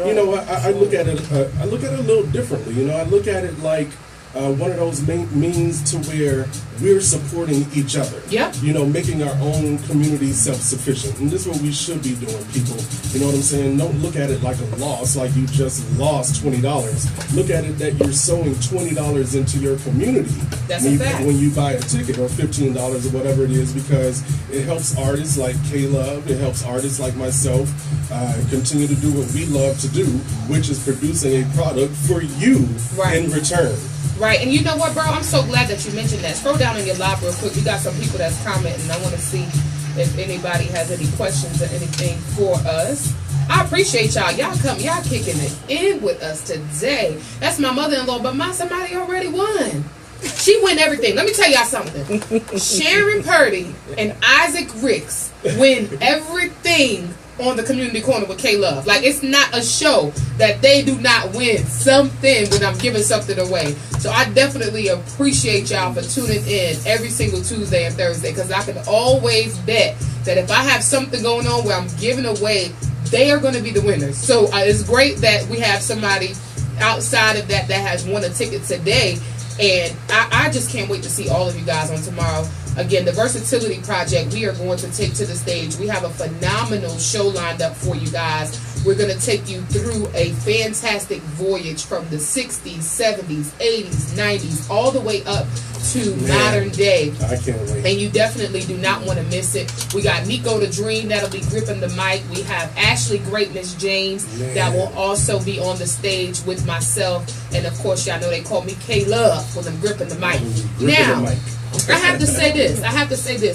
You know what? I look at it. I look at it a little differently. You know, I look at it like one of those means to where we're supporting each other. Yep. You know, making our own community self-sufficient, and this is what we should be doing, people. You know what I'm saying? Don't look at it like a loss, like you just lost $20. Look at it that you're sowing $20 into your community. That's a fact. When you buy a ticket, or $15 or whatever it is, because it helps artists like K-Love, it helps artists like myself continue to do what we love to do, which is producing a product for you in return. Right, and you know what, bro? I'm so glad that you mentioned that. Scroll down on your live real quick. We got some people that's commenting. I want to see if anybody has any questions or anything for us. I appreciate y'all. Y'all kicking it in with us today. That's my mother-in-law, but somebody already won. She win everything. Let me tell y'all something. Sharon Purdy and Isaac Ricks win everything on the community corner with K-Love. Like, it's not a show that they do not win something when I'm giving something away. So I definitely appreciate y'all for tuning in every single Tuesday and Thursday, because I can always bet that if I have something going on where I'm giving away, they are going to be the winners. So it's great that we have somebody outside of that has won a ticket today. And I just can't wait to see all of you guys on tomorrow. Again, the Versatility Project, we are going to take to the stage. We have a phenomenal show lined up for you guys. We're going to take you through a fantastic voyage from the 60s, 70s, 80s, 90s, all the way up to modern day. I can't wait. And you definitely do not want to miss it. We got Nico the Dream that'll be gripping the mic. We have Ashley Greatness James that will also be on the stage with myself. And of course, y'all know they call me K-Love when I'm gripping the mic. I have to say this,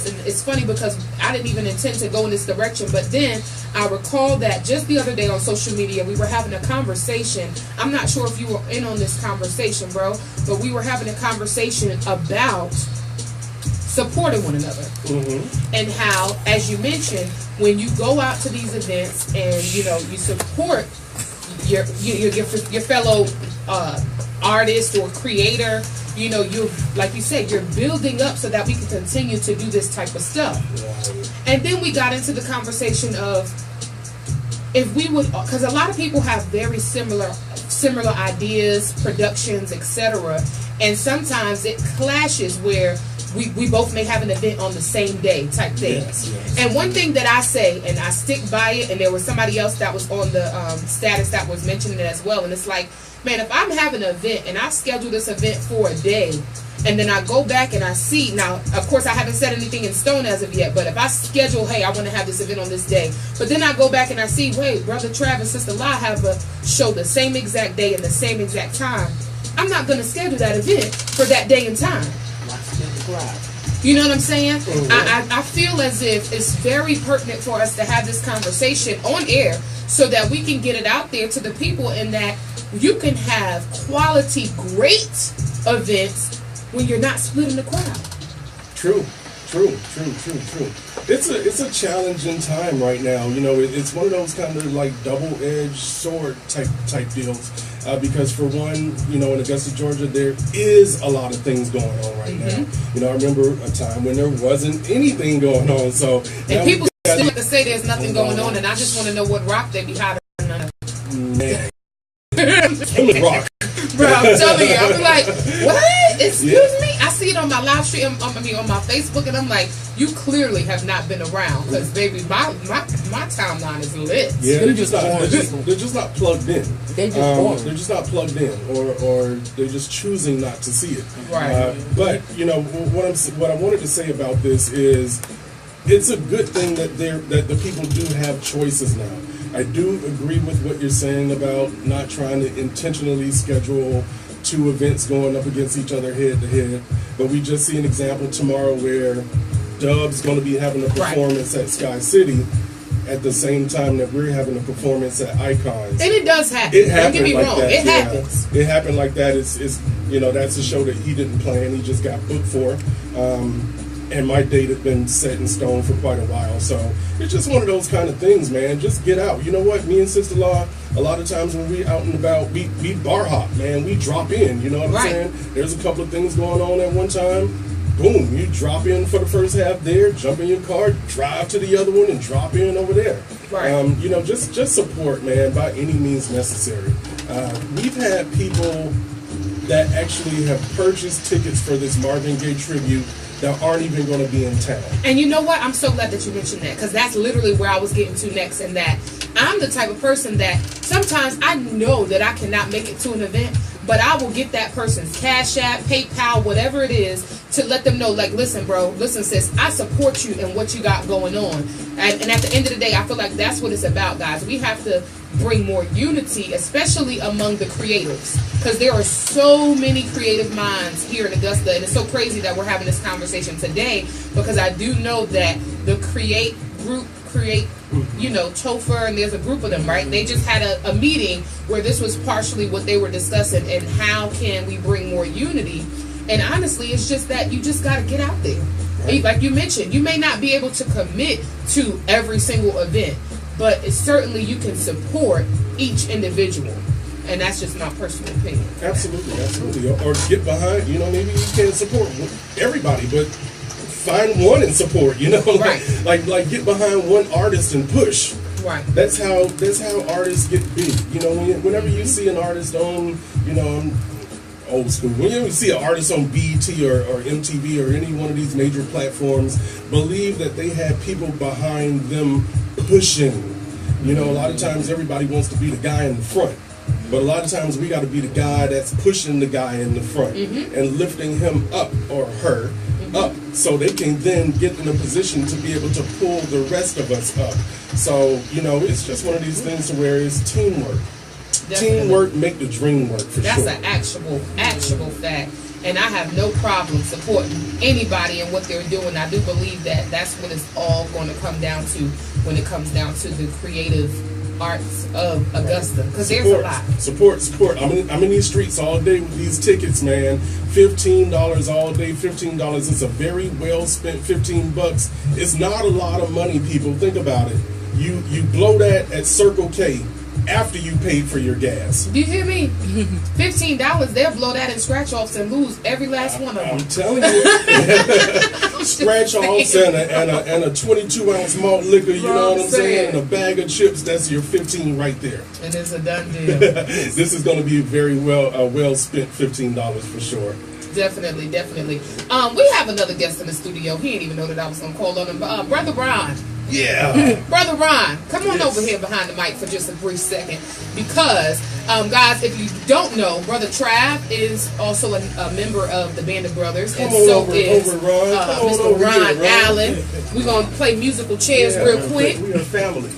and it's funny because I didn't even intend to go in this direction, but then I recall that just the other day on social media, we were having a conversation. I'm not sure if you were in on this conversation, bro, but we were having a conversation about supporting one another. And how, as you mentioned, when you go out to these events and, you know, you support your fellow artist or creator, you know, you, like you said, you're building up so that we can continue to do this type of stuff. And then we got into the conversation of if we would, because a lot of people have very similar ideas, productions, etc. And sometimes it clashes where we both may have an event on the same day type things. And one thing that I say, and I stick by it, and there was somebody else that was on the status that was mentioning it as well, and it's like, man, if I'm having an event and I schedule this event for a day, and then I go back and I see, now, of course, I haven't set anything in stone as of yet, but if I schedule, hey, I want to have this event on this day, but then I go back and I see, wait, Brother Trav and Sister La have a show the same exact day and the same exact time, I'm not going to schedule that event for that day and time. You know what I'm saying? I feel as if it's very pertinent for us to have this conversation on air so that we can get it out there to the people, and that you can have quality, great events when you're not splitting the crowd. True. It's a challenging time right now. You know, it's one of those kind of like double-edged sword type deals. Because for one, you know, in Augusta, Georgia, there is a lot of things going on right now. You know, I remember a time when there wasn't anything going on. So and people still like to say there's nothing going on, and I just want to know what rock they be hiding under. Man. Rock. Bro, I'm telling you, I'm like, what? Excuse me? I see it on my live stream, on my Facebook, and I'm like, you clearly have not been around, because baby, my timeline is lit. Yeah, They're just boring they're just not plugged in. They just boring. They're just not plugged in, or they're just choosing not to see it. Right. But you know what I wanted to say about this is, it's a good thing that the people do have choices now. I do agree with what you're saying about not trying to intentionally schedule two events going up against each other head to head. But we just see an example tomorrow where Dub's going to be having a performance at Sky City at the same time that we're having a performance at Icons. And it does happen. It Don't happened get me like wrong. that. It yeah. happens. It happened like that. It's you know, that's a show that he didn't plan. He just got booked for. And my date had been set in stone for quite a while. So it's just one of those kind of things, man. Just get out. You know what? Me and Sister-in-Law, a lot of times when we out and about, we bar hop, man. We drop in. You know what I'm saying? There's a couple of things going on at one time. Boom, you drop in for the first half there, jump in your car, drive to the other one, and drop in over there. Right. You know, just support, man, by any means necessary. We've had people that actually have purchased tickets for this Marvin Gaye tribute that aren't even going to be in town. And you know what? I'm so glad that you mentioned that, because that's literally where I was getting to next, and that I'm the type of person that sometimes I know that I cannot make it to an event, but I will get that person's Cash App, PayPal, whatever it is, to let them know, like, listen, bro, listen, sis, I support you and what you got going on. And at the end of the day, I feel like that's what it's about, guys. We have to bring more unity, especially among the creatives, because there are so many creative minds here in Augusta, and it's so crazy that we're having this conversation today, because I do know that the Create, you know, Topher, and there's a group of them, right? They just had a meeting where this was partially what they were discussing, and how can we bring more unity. And honestly, it's just that you just got to get out there. Right. Like you mentioned, you may not be able to commit to every single event, but it's certainly you can support each individual. And that's just my personal opinion. Absolutely, absolutely. Or get behind, you know, maybe you can't support everybody, but find one and support, you know? Right. like get behind one artist and push. Right. That's how artists get big. You know, whenever you see an artist on, you know, I'm old school. When you see an artist on BET or MTV or any one of these major platforms, believe that they have people behind them pushing. You know, a lot of times everybody wants to be the guy in the front, but a lot of times we got to be the guy that's pushing the guy in the front and lifting him up or her up, so they can then get in a position to be able to pull the rest of us up. So, you know, it's just one of these things to where it's teamwork. Definitely. Teamwork make the dream work, for That's sure. an actual fact. And I have no problem supporting anybody and what they're doing. I do believe that that's what it's all going to come down to when it comes down to the creative arts of Augusta. Because there's a lot. Support. I'm in these streets all day with these tickets, man. $15 all day, $15. It's a very well spent $15. It's not a lot of money, people. Think about it. You blow that at Circle K after you paid for your gas. Do you hear me? $15, they'll blow that in scratch offs and lose every last one of them. I'm telling you. Scratch offs and a 22-ounce malt liquor, you know what I'm saying? And a bag of chips, that's your 15 right there. And it's a done deal. This is going to be very well spent $15 for sure. Definitely. We have another guest in the studio. He didn't even know that I was going to call on him. Brother Ron. Yeah. Brother Ron, come on over here behind the mic for just a brief second. Because, guys, if you don't know, Brother Trav is also a member of the Band of Brothers. And so is Mr. Ron Allen. We're going to play musical chairs real quick. We are family.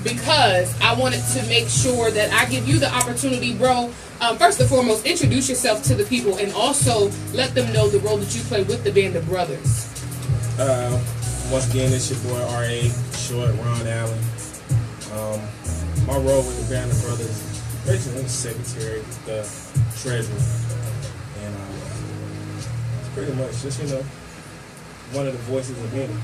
Because I wanted to make sure that I give you the opportunity, bro. First and foremost, introduce yourself to the people and also let them know the role that you play with the Band of Brothers. Once again, it's your boy R.A. Short, Ron Allen. My role with the Band of Brothers is basically I'm the secretary, the treasurer, and it's pretty much just, you know, one of the voices of many.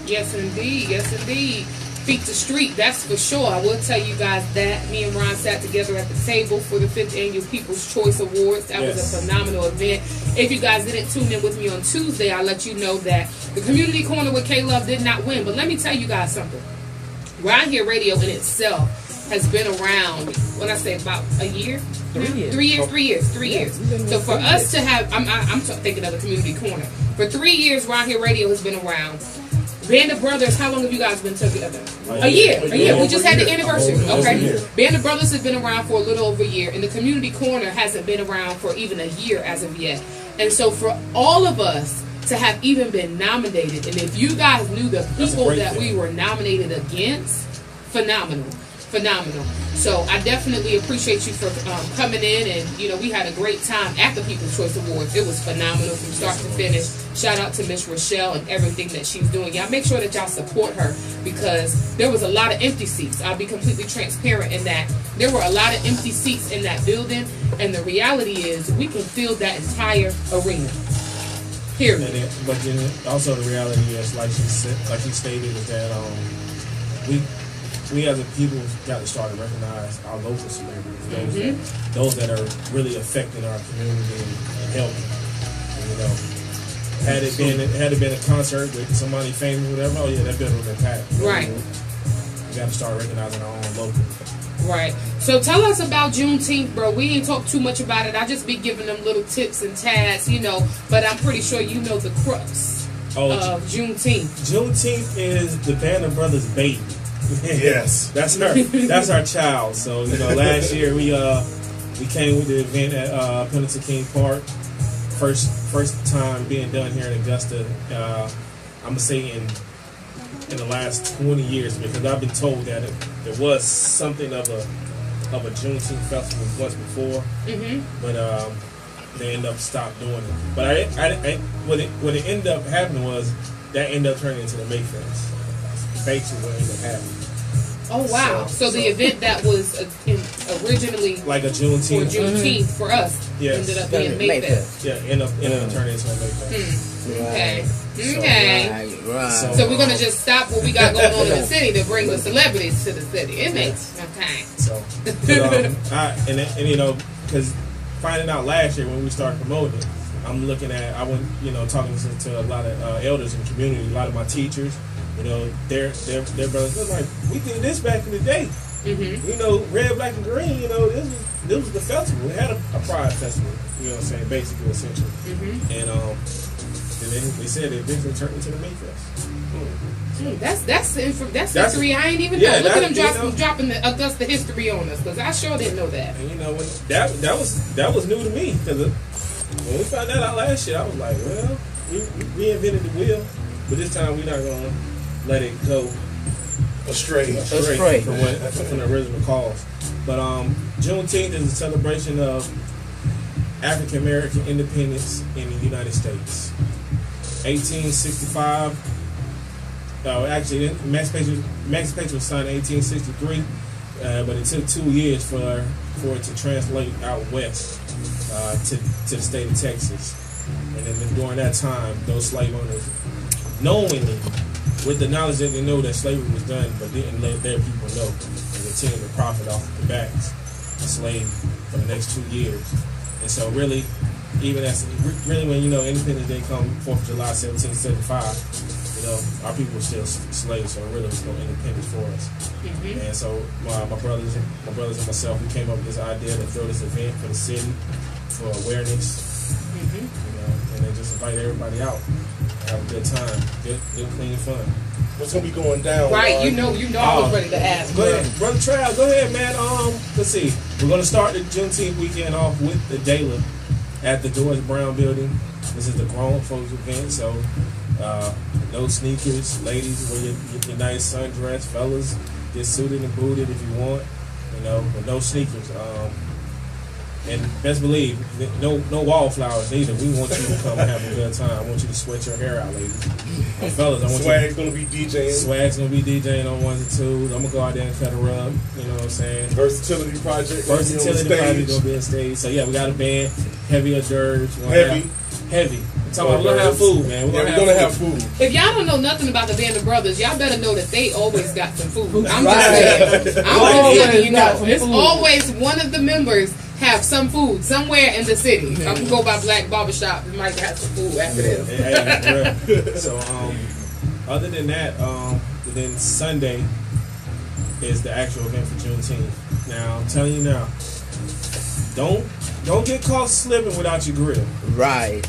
Yes, indeed. Feet to street, that's for sure. I will tell you guys that me and Ron sat together at the table for the 5th Annual People's Choice Awards. That was a phenomenal event. If you guys didn't tune in with me on Tuesday, I'll let you know that the Community Corner with K-Love did not win. But let me tell you guys something. Round Here Radio in itself has been around, when I say about a year? 3 years. 3 years, 3 years, 3 Yeah, years. we've been So with for 3 us years. to have, I'm thinking of the community corner. For 3 years, Round Here Radio has been around. Band of Brothers, how long have you guys been together? A year. We just had the anniversary. Okay. Band of Brothers has been around for a little over a year, and the community corner hasn't been around for even a year as of yet. And so for all of us to have even been nominated, and if you guys knew the people great that we thing. were nominated against, phenomenal. So I definitely appreciate you for coming in, and we had a great time at the People's Choice Awards. It was phenomenal from start to finish. Shout out to Miss Rochelle and everything that she's doing. Y'all make sure that y'all support her, because there was a lot of empty seats. I'll be completely transparent in that there were a lot of empty seats in that building, and the reality is we can fill that entire arena. Period. And but then also the reality is, like she stated, is that we as a people got to start to recognize our local celebrities, those that are really affecting our community and helping. Had it been a concert with somebody famous, whatever, oh yeah, that building would have been packed. Right. We got to start recognizing our own local. Right. So tell us about Juneteenth, bro. We ain't talked too much about it. I just be giving them little tips and tags, but I'm pretty sure you know the crux of Juneteenth. Juneteenth is the Band of Brothers' baby. Yes. That's our child. So last year we came with the event at Pendleton King Park. First time being done here in Augusta. I'm gonna say in the last 20 years, because I've been told that there was something of a Juneteenth festival once before, but they ended up stopped doing it. But what it ended up happening was that ended up turning into the Mayfest. Basically, what ended up happening. Oh wow! So the event that was originally Like a for Juneteenth. Juneteenth for us Yes. ended up being Mayfest. Mayfest. Yeah, ended up turning into a Mayfest. Okay. So- Okay. Right. So we're gonna just stop what we got going on in the city to bring the celebrities to the city. It makes okay. So, because finding out last year when we started promoting it, I'm looking at, I went, talking to a lot of elders in the community, a lot of my teachers, their brothers. They're like, we did this back in the day. Red, black, and green. This was the festival. We had a pride festival. You know what I'm saying? Basically, essentially. And they said it eventually turned into the Mayfest. That's history I ain't even know. Yeah, Look at them that- dropping the Augusta history on us, because I sure didn't know that. And when that was new to me, because when we found that out last year, I was like, well, we reinvented the wheel, but this time we're not gonna let it go Astray. from the original cause. But Juneteenth is a celebration of African American independence in the United States. 1865. Actually, Emancipation was signed in 1863, but it took 2 years for it to translate out west to the state of Texas. And then during that time, those slave owners, knowingly, with the knowledge that they know that slavery was done, but didn't let their people know, and continued to profit off the backs of slaves for the next 2 years. And so really, even when Independence Day come 4th of July 1775, our people were still slaves, so really was no independence for us. And so my brothers and myself, we came up with this idea to throw this event for the city for awareness, and then just invite everybody out, have a good time, good clean fun. What's gonna be going down? Right, I was ready to ask. Go ahead, Brother Trav, go ahead, man. Let's see. We're gonna start the Juneteenth weekend off with the gala at the Doris Brown Building. This is the grown folks event, so no sneakers. Ladies, wear your nice sundress. Fellas, get suited and booted if you want, but no sneakers. And best believe, no wallflowers either. We want you to come and have a good time. I want you to sweat your hair out, ladies. And fellas, I want Swag's gonna be DJing. Swag's gonna be DJing on 1s and 2s. I'm gonna go out there and cut a rug. You know what I'm saying? Versatility Project. Versatility Project gonna be on stage. So yeah, we got a band. Heavy hors d'oeuvres. Heavy. We're gonna have food, man. We're gonna have food. If y'all don't know nothing about the Band of Brothers, y'all better know that they always got some food. I'm just saying. I'm just letting you know. It's always one of the members have some food somewhere in the city. I can go by Black Barbershop and might have some food after this. So other than that, then Sunday is the actual event for Juneteenth. Now, I'm telling you now, don't get caught slipping without your grill. Right.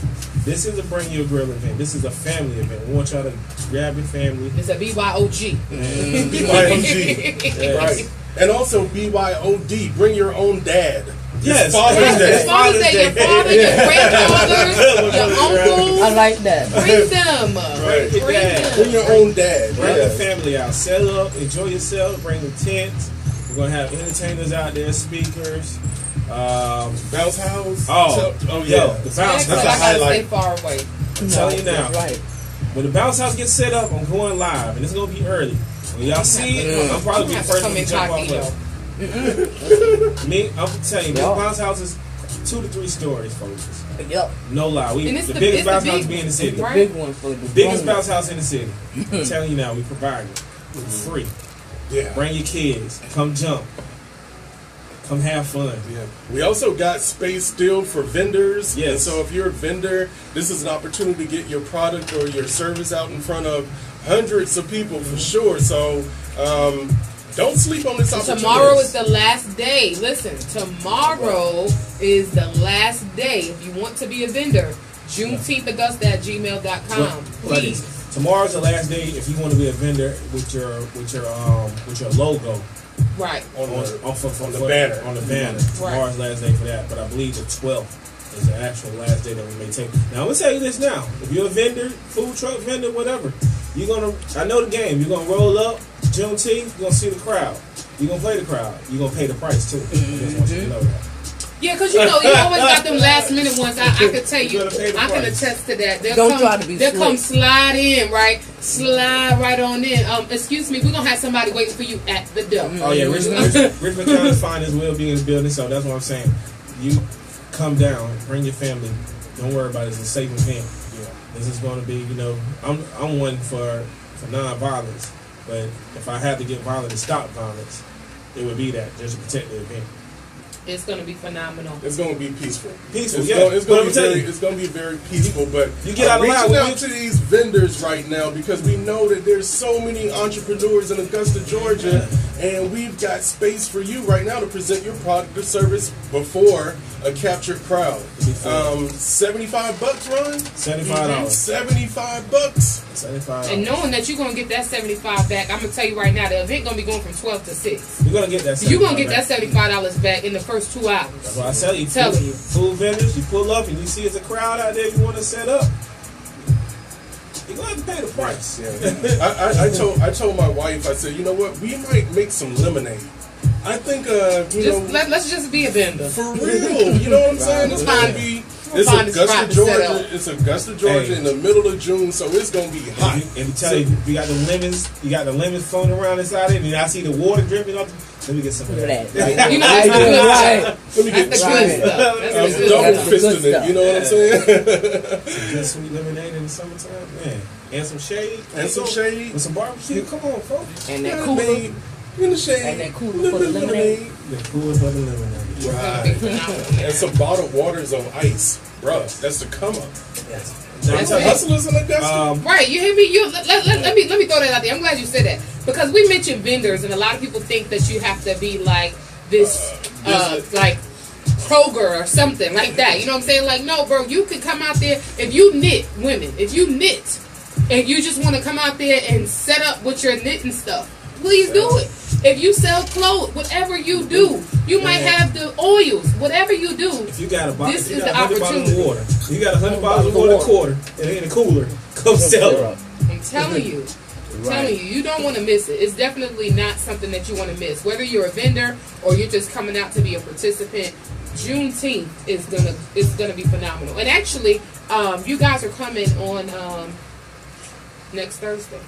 This is a bring your grill event. This is a family event. We want y'all to grab your family. It's a BYOG. BYOG. Right. And also BYOD. Bring your own dad. Yes. Father's Day. Father's Day, your father, your grandfathers, your uncles. I like that. Bring them. Right. Bring your dad. Bring your own dad. Bring Yeah. the family out. Set up. Enjoy yourself. Bring the tents. We're going to have entertainers out there, speakers. Bounce house. Oh yeah. The bounce That's a I gotta stay highlight. far away. I'm telling you now. Right. When the bounce house gets set up, I'm going live, and it's gonna be early. When y'all see it, I'm probably be the first one to jump off of. Me, I'm telling you, this bounce house is 2 to 3 stories, folks. Yep. No lie, And it's the the- biggest it's the bounce house big be in the city. right? Big one for the Biggest grown-ups. bounce house in the city. I'm telling you now, we provide it free. Yeah. Bring your kids, come jump, come have fun. Yeah. We also got space still for vendors. Yes. And so if you're a vendor, this is an opportunity to get your product or your service out in front of hundreds of people for sure. So don't sleep on this opportunity. Tomorrow is the last day. Listen, tomorrow is the last day. If you want to be a vendor, JuneteenthAugusta@gmail.com. Please. Tomorrow's the last day if you want to be a vendor with your logo. Right. on On the banner. On the banner. Right. Tomorrow's the last day for that, but I believe the 12th is the actual last day that we may take. Now I'm gonna tell you this now: if you're a vendor, food truck vendor, whatever, I know the game. You're gonna roll up Juneteenth. You're gonna see the crowd. You're gonna play the crowd. You're gonna pay the price too. I just want you to know that. Yeah, because you know, you always got them last minute ones. I could tell you, gotta pay the I can price. attest to that. Don't try to be They'll come slick. slide in, right? Slide right on in. Excuse me, we're going to have somebody waiting for you at the door. Oh yeah, Richmond County's finest will be in the building, so that's what I'm saying. You come down, bring your family. Don't worry about it. It's a safe event. Yeah. This is going to be, I'm one for non-violence, but if I had to get violent to stop violence, it would be that just to protect the event. It's going to be phenomenal. It's going to be peaceful. Peaceful, It's yeah. Going, it's But going I'm to be telling very, you, it's going to be very peaceful. But You get out I'm of line reaching with out to these vendors right now because we know that there's so many entrepreneurs in Augusta, Georgia, and we've got space for you right now to present your product or service before a captured crowd. $75, Ron? $75. $75. $75. And knowing that you're going to get that 75 back, I'm going to tell you right now, the event going to be going from 12 to 6. You're gonna get that. You're going to get back. that $75 back in the first 2 hours. That's what I tell you. Telling you. Food vendors, you pull up and you see it's a crowd out there you want to set up. You're gonna have to pay the price. Yeah. I told my wife, I said, you know what, we might make some lemonade. I think, Let's just be a vendor. for real, you know what I'm saying? It's gonna be. It's find a spot Augusta, to set Georgia. up. It's Augusta, Georgia, in the middle of June, so it's gonna be hot. And you tell you, you got the lemons floating around inside it, and I see the water dripping up. Let me get some of Look that. at that. Right. You know, that's the good Right. stuff. Let me That's get the Right. good stuff. That's I'm the good double stuff. fisting it. You know what I'm saying? Good sweet lemonade in the summertime, man. And some shade. And some shade. With some barbecue. Come on, folks. And that Lemonade cooler. in the shade. And that cooler Little for the bit of lemonade. The coolest of the lemonade. It's gonna be Right. phenomenal. And some bottled waters on ice. Bruh, that's the come up. Now, That's I'm it. Hustlers in Augusta. Right, you hear me? Let me throw that out there. I'm glad you said that because we mentioned vendors, and a lot of people think that you have to be like this, like Kroger or something like that. You know what I'm saying? Like, no, bro, you could come out there if you knit, women. If you knit, and you just want to come out there and set up with your knitting stuff, please do it. If you sell clothes, whatever you do, you might have the oils. Whatever you do, If you got a bottle, This if you is got the 100 bottles of opportunity. water, you got 100 bottles of water, a quarter, and in a cooler, come sell it. I'm telling you. I'm telling you, you don't want to miss it. It's definitely not something that you want to miss. Whether you're a vendor or you're just coming out to be a participant, Juneteenth is gonna be phenomenal. And actually, you guys are coming on next Thursday.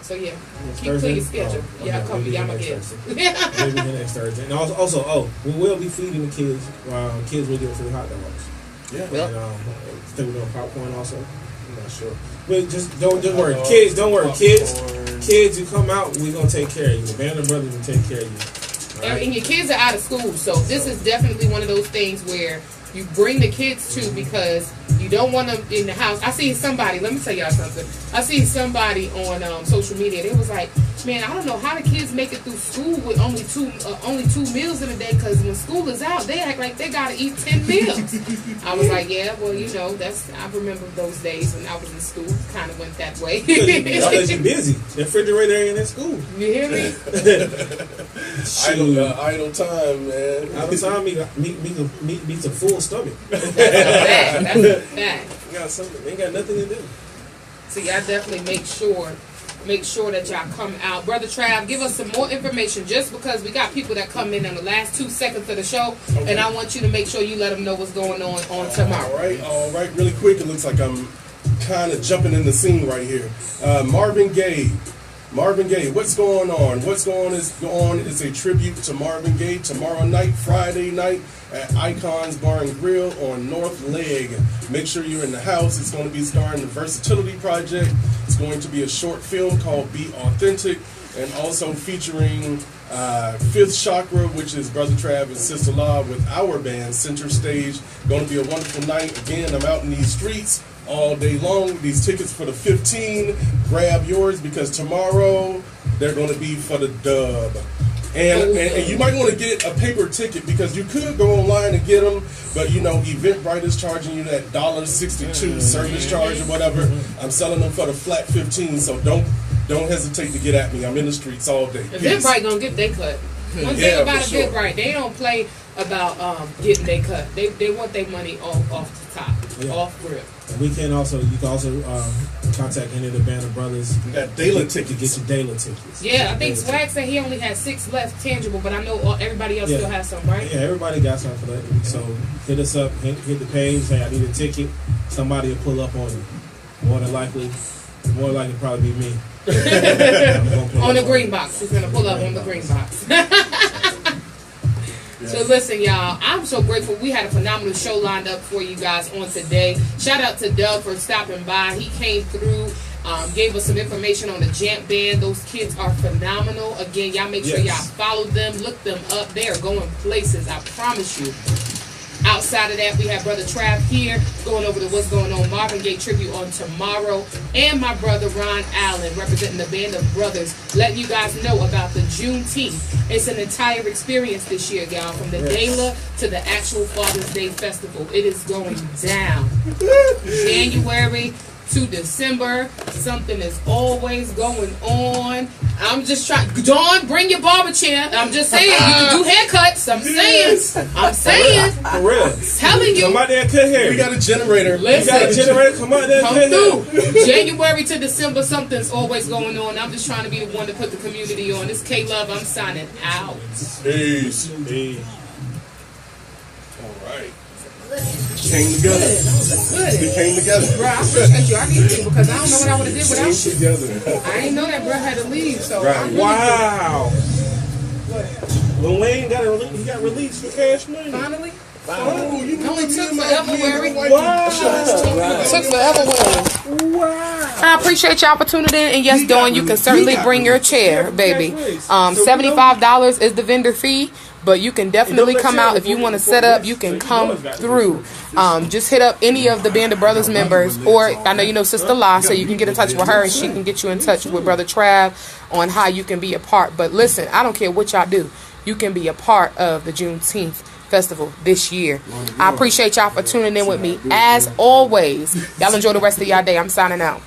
So yeah, keep clear your schedule. Oh, Yeah, okay. come. We'll Yeah, be I'm here again. next Maybe the next Thursday. And also, we will be feeding the kids. Kids will get free hot dogs. Yeah. Yep. And I think we're doing popcorn also. I'm not sure. But just don't worry. Kids, don't worry. Kids, you come out, we're going to take care of you. The band of brothers will take care of you. All right? And your kids are out of school, so this is definitely one of those things where you bring the kids to because you don't want them in the house. I seen somebody, let me tell y'all something. I seen somebody on social media. They was like, Man, I don't know how the kids make it through school with only two meals in a day. Because when school is out, they act like they gotta eat 10 meals. I was like, yeah, well, you know, I remember those days when I was in school. Kind of went that way. Because you're busy. The refrigerator ain't in school. You hear me? Idle time, man. Idle time meets a full stomach. That's a fact. Ain't got nothing to do. See, I definitely make sure that y'all come out. Brother Trav, give us some more information, just because we got people that come in the last 2 seconds of the show, and I want you to make sure you let them know what's going on tomorrow. All right, really quick. It looks like I'm kind of jumping in the scene right here. Marvin Gaye, what's going on? What's going on is a tribute to Marvin Gaye tomorrow night, Friday night, at Icons Bar and Grill on North Leg. Make sure you're in the house. It's going to be starring the Versatility Project. It's going to be a short film called Be Authentic, and also featuring Fifth Chakra, which is Brother Trav and Sister Law, with our band, Center Stage. Going to be a wonderful night. Again, I'm out in these streets all day long. These tickets for the 15, grab yours, because tomorrow they're going to be for the dub. And you might want to get a paper ticket, because you could go online and get them, but you know, Eventbrite is charging you that $1.62 service charge or whatever. I'm selling them for the flat 15, so don't hesitate to get at me. I'm in the streets all day. Eventbrite gonna get their cut. One thing about Eventbrite, they don't play about getting their cut. They want their money off the top, off grip. And you can also contact any of the band of brothers. You got Dayla tickets. Get your Dayla tickets. Yeah, I think Swag said he only had 6 left tangible, but I know everybody else still has some, right? Yeah, everybody got some for that. So hit us up, hit the page, say I need a ticket. Somebody will pull up on you. More than likely probably be me. On the green box. He's gonna pull up on the green box. So listen, y'all, I'm so grateful. We had a phenomenal show lined up for you guys on today. Shout out to Doug for stopping by. He came through, gave us some information on the Jamp Band. Those kids are phenomenal. Again, y'all make sure y'all follow them, look them up. They are going places, I promise you. Outside of that, we have Brother Trav here going over to What's Going On Marvin Gaye tribute on tomorrow, and my brother Ron Allen representing the Band of Brothers, letting you guys know about the Juneteenth. It's an entire experience this year, y'all, from the gala to the actual Father's Day festival. It is going down. January to December, something is always going on. I'm just trying. Dawn, bring your barber chair. I'm just saying, you can do haircuts. I'm saying. For real. Telling you. Come out there and cut hair. We got a generator. Listen. You got a generator. Come out there and cut through. January to December, something's always going on. I'm just trying to be the one to put the community on. This K-Love, I'm signing out. Peace. All right. Came together. We came together. Bro, I appreciate you. I need you, because I don't know what I would have did without you. Together. I didn't know that bro had to leave, so Right. I'm Wow. Lil Wayne got released for Cash Money. finally. Oh, you Only took forever, Larry. Wow. Took forever. Wow. I appreciate y'all for tuning in, and yes, Dawn, you can certainly bring your chair, baby. $75 is the vendor fee. But you can definitely come out if you want to set up. You can come through. Just hit up any of the Band of Brothers members, or I know you know Sister La, so you can get in touch with her, and she can get you in touch with Brother Trav on how you can be a part. But listen, I don't care what y'all do. You can be a part of the Juneteenth festival this year. I appreciate y'all for tuning in with me. As always, y'all enjoy the rest of y'all day. I'm signing out.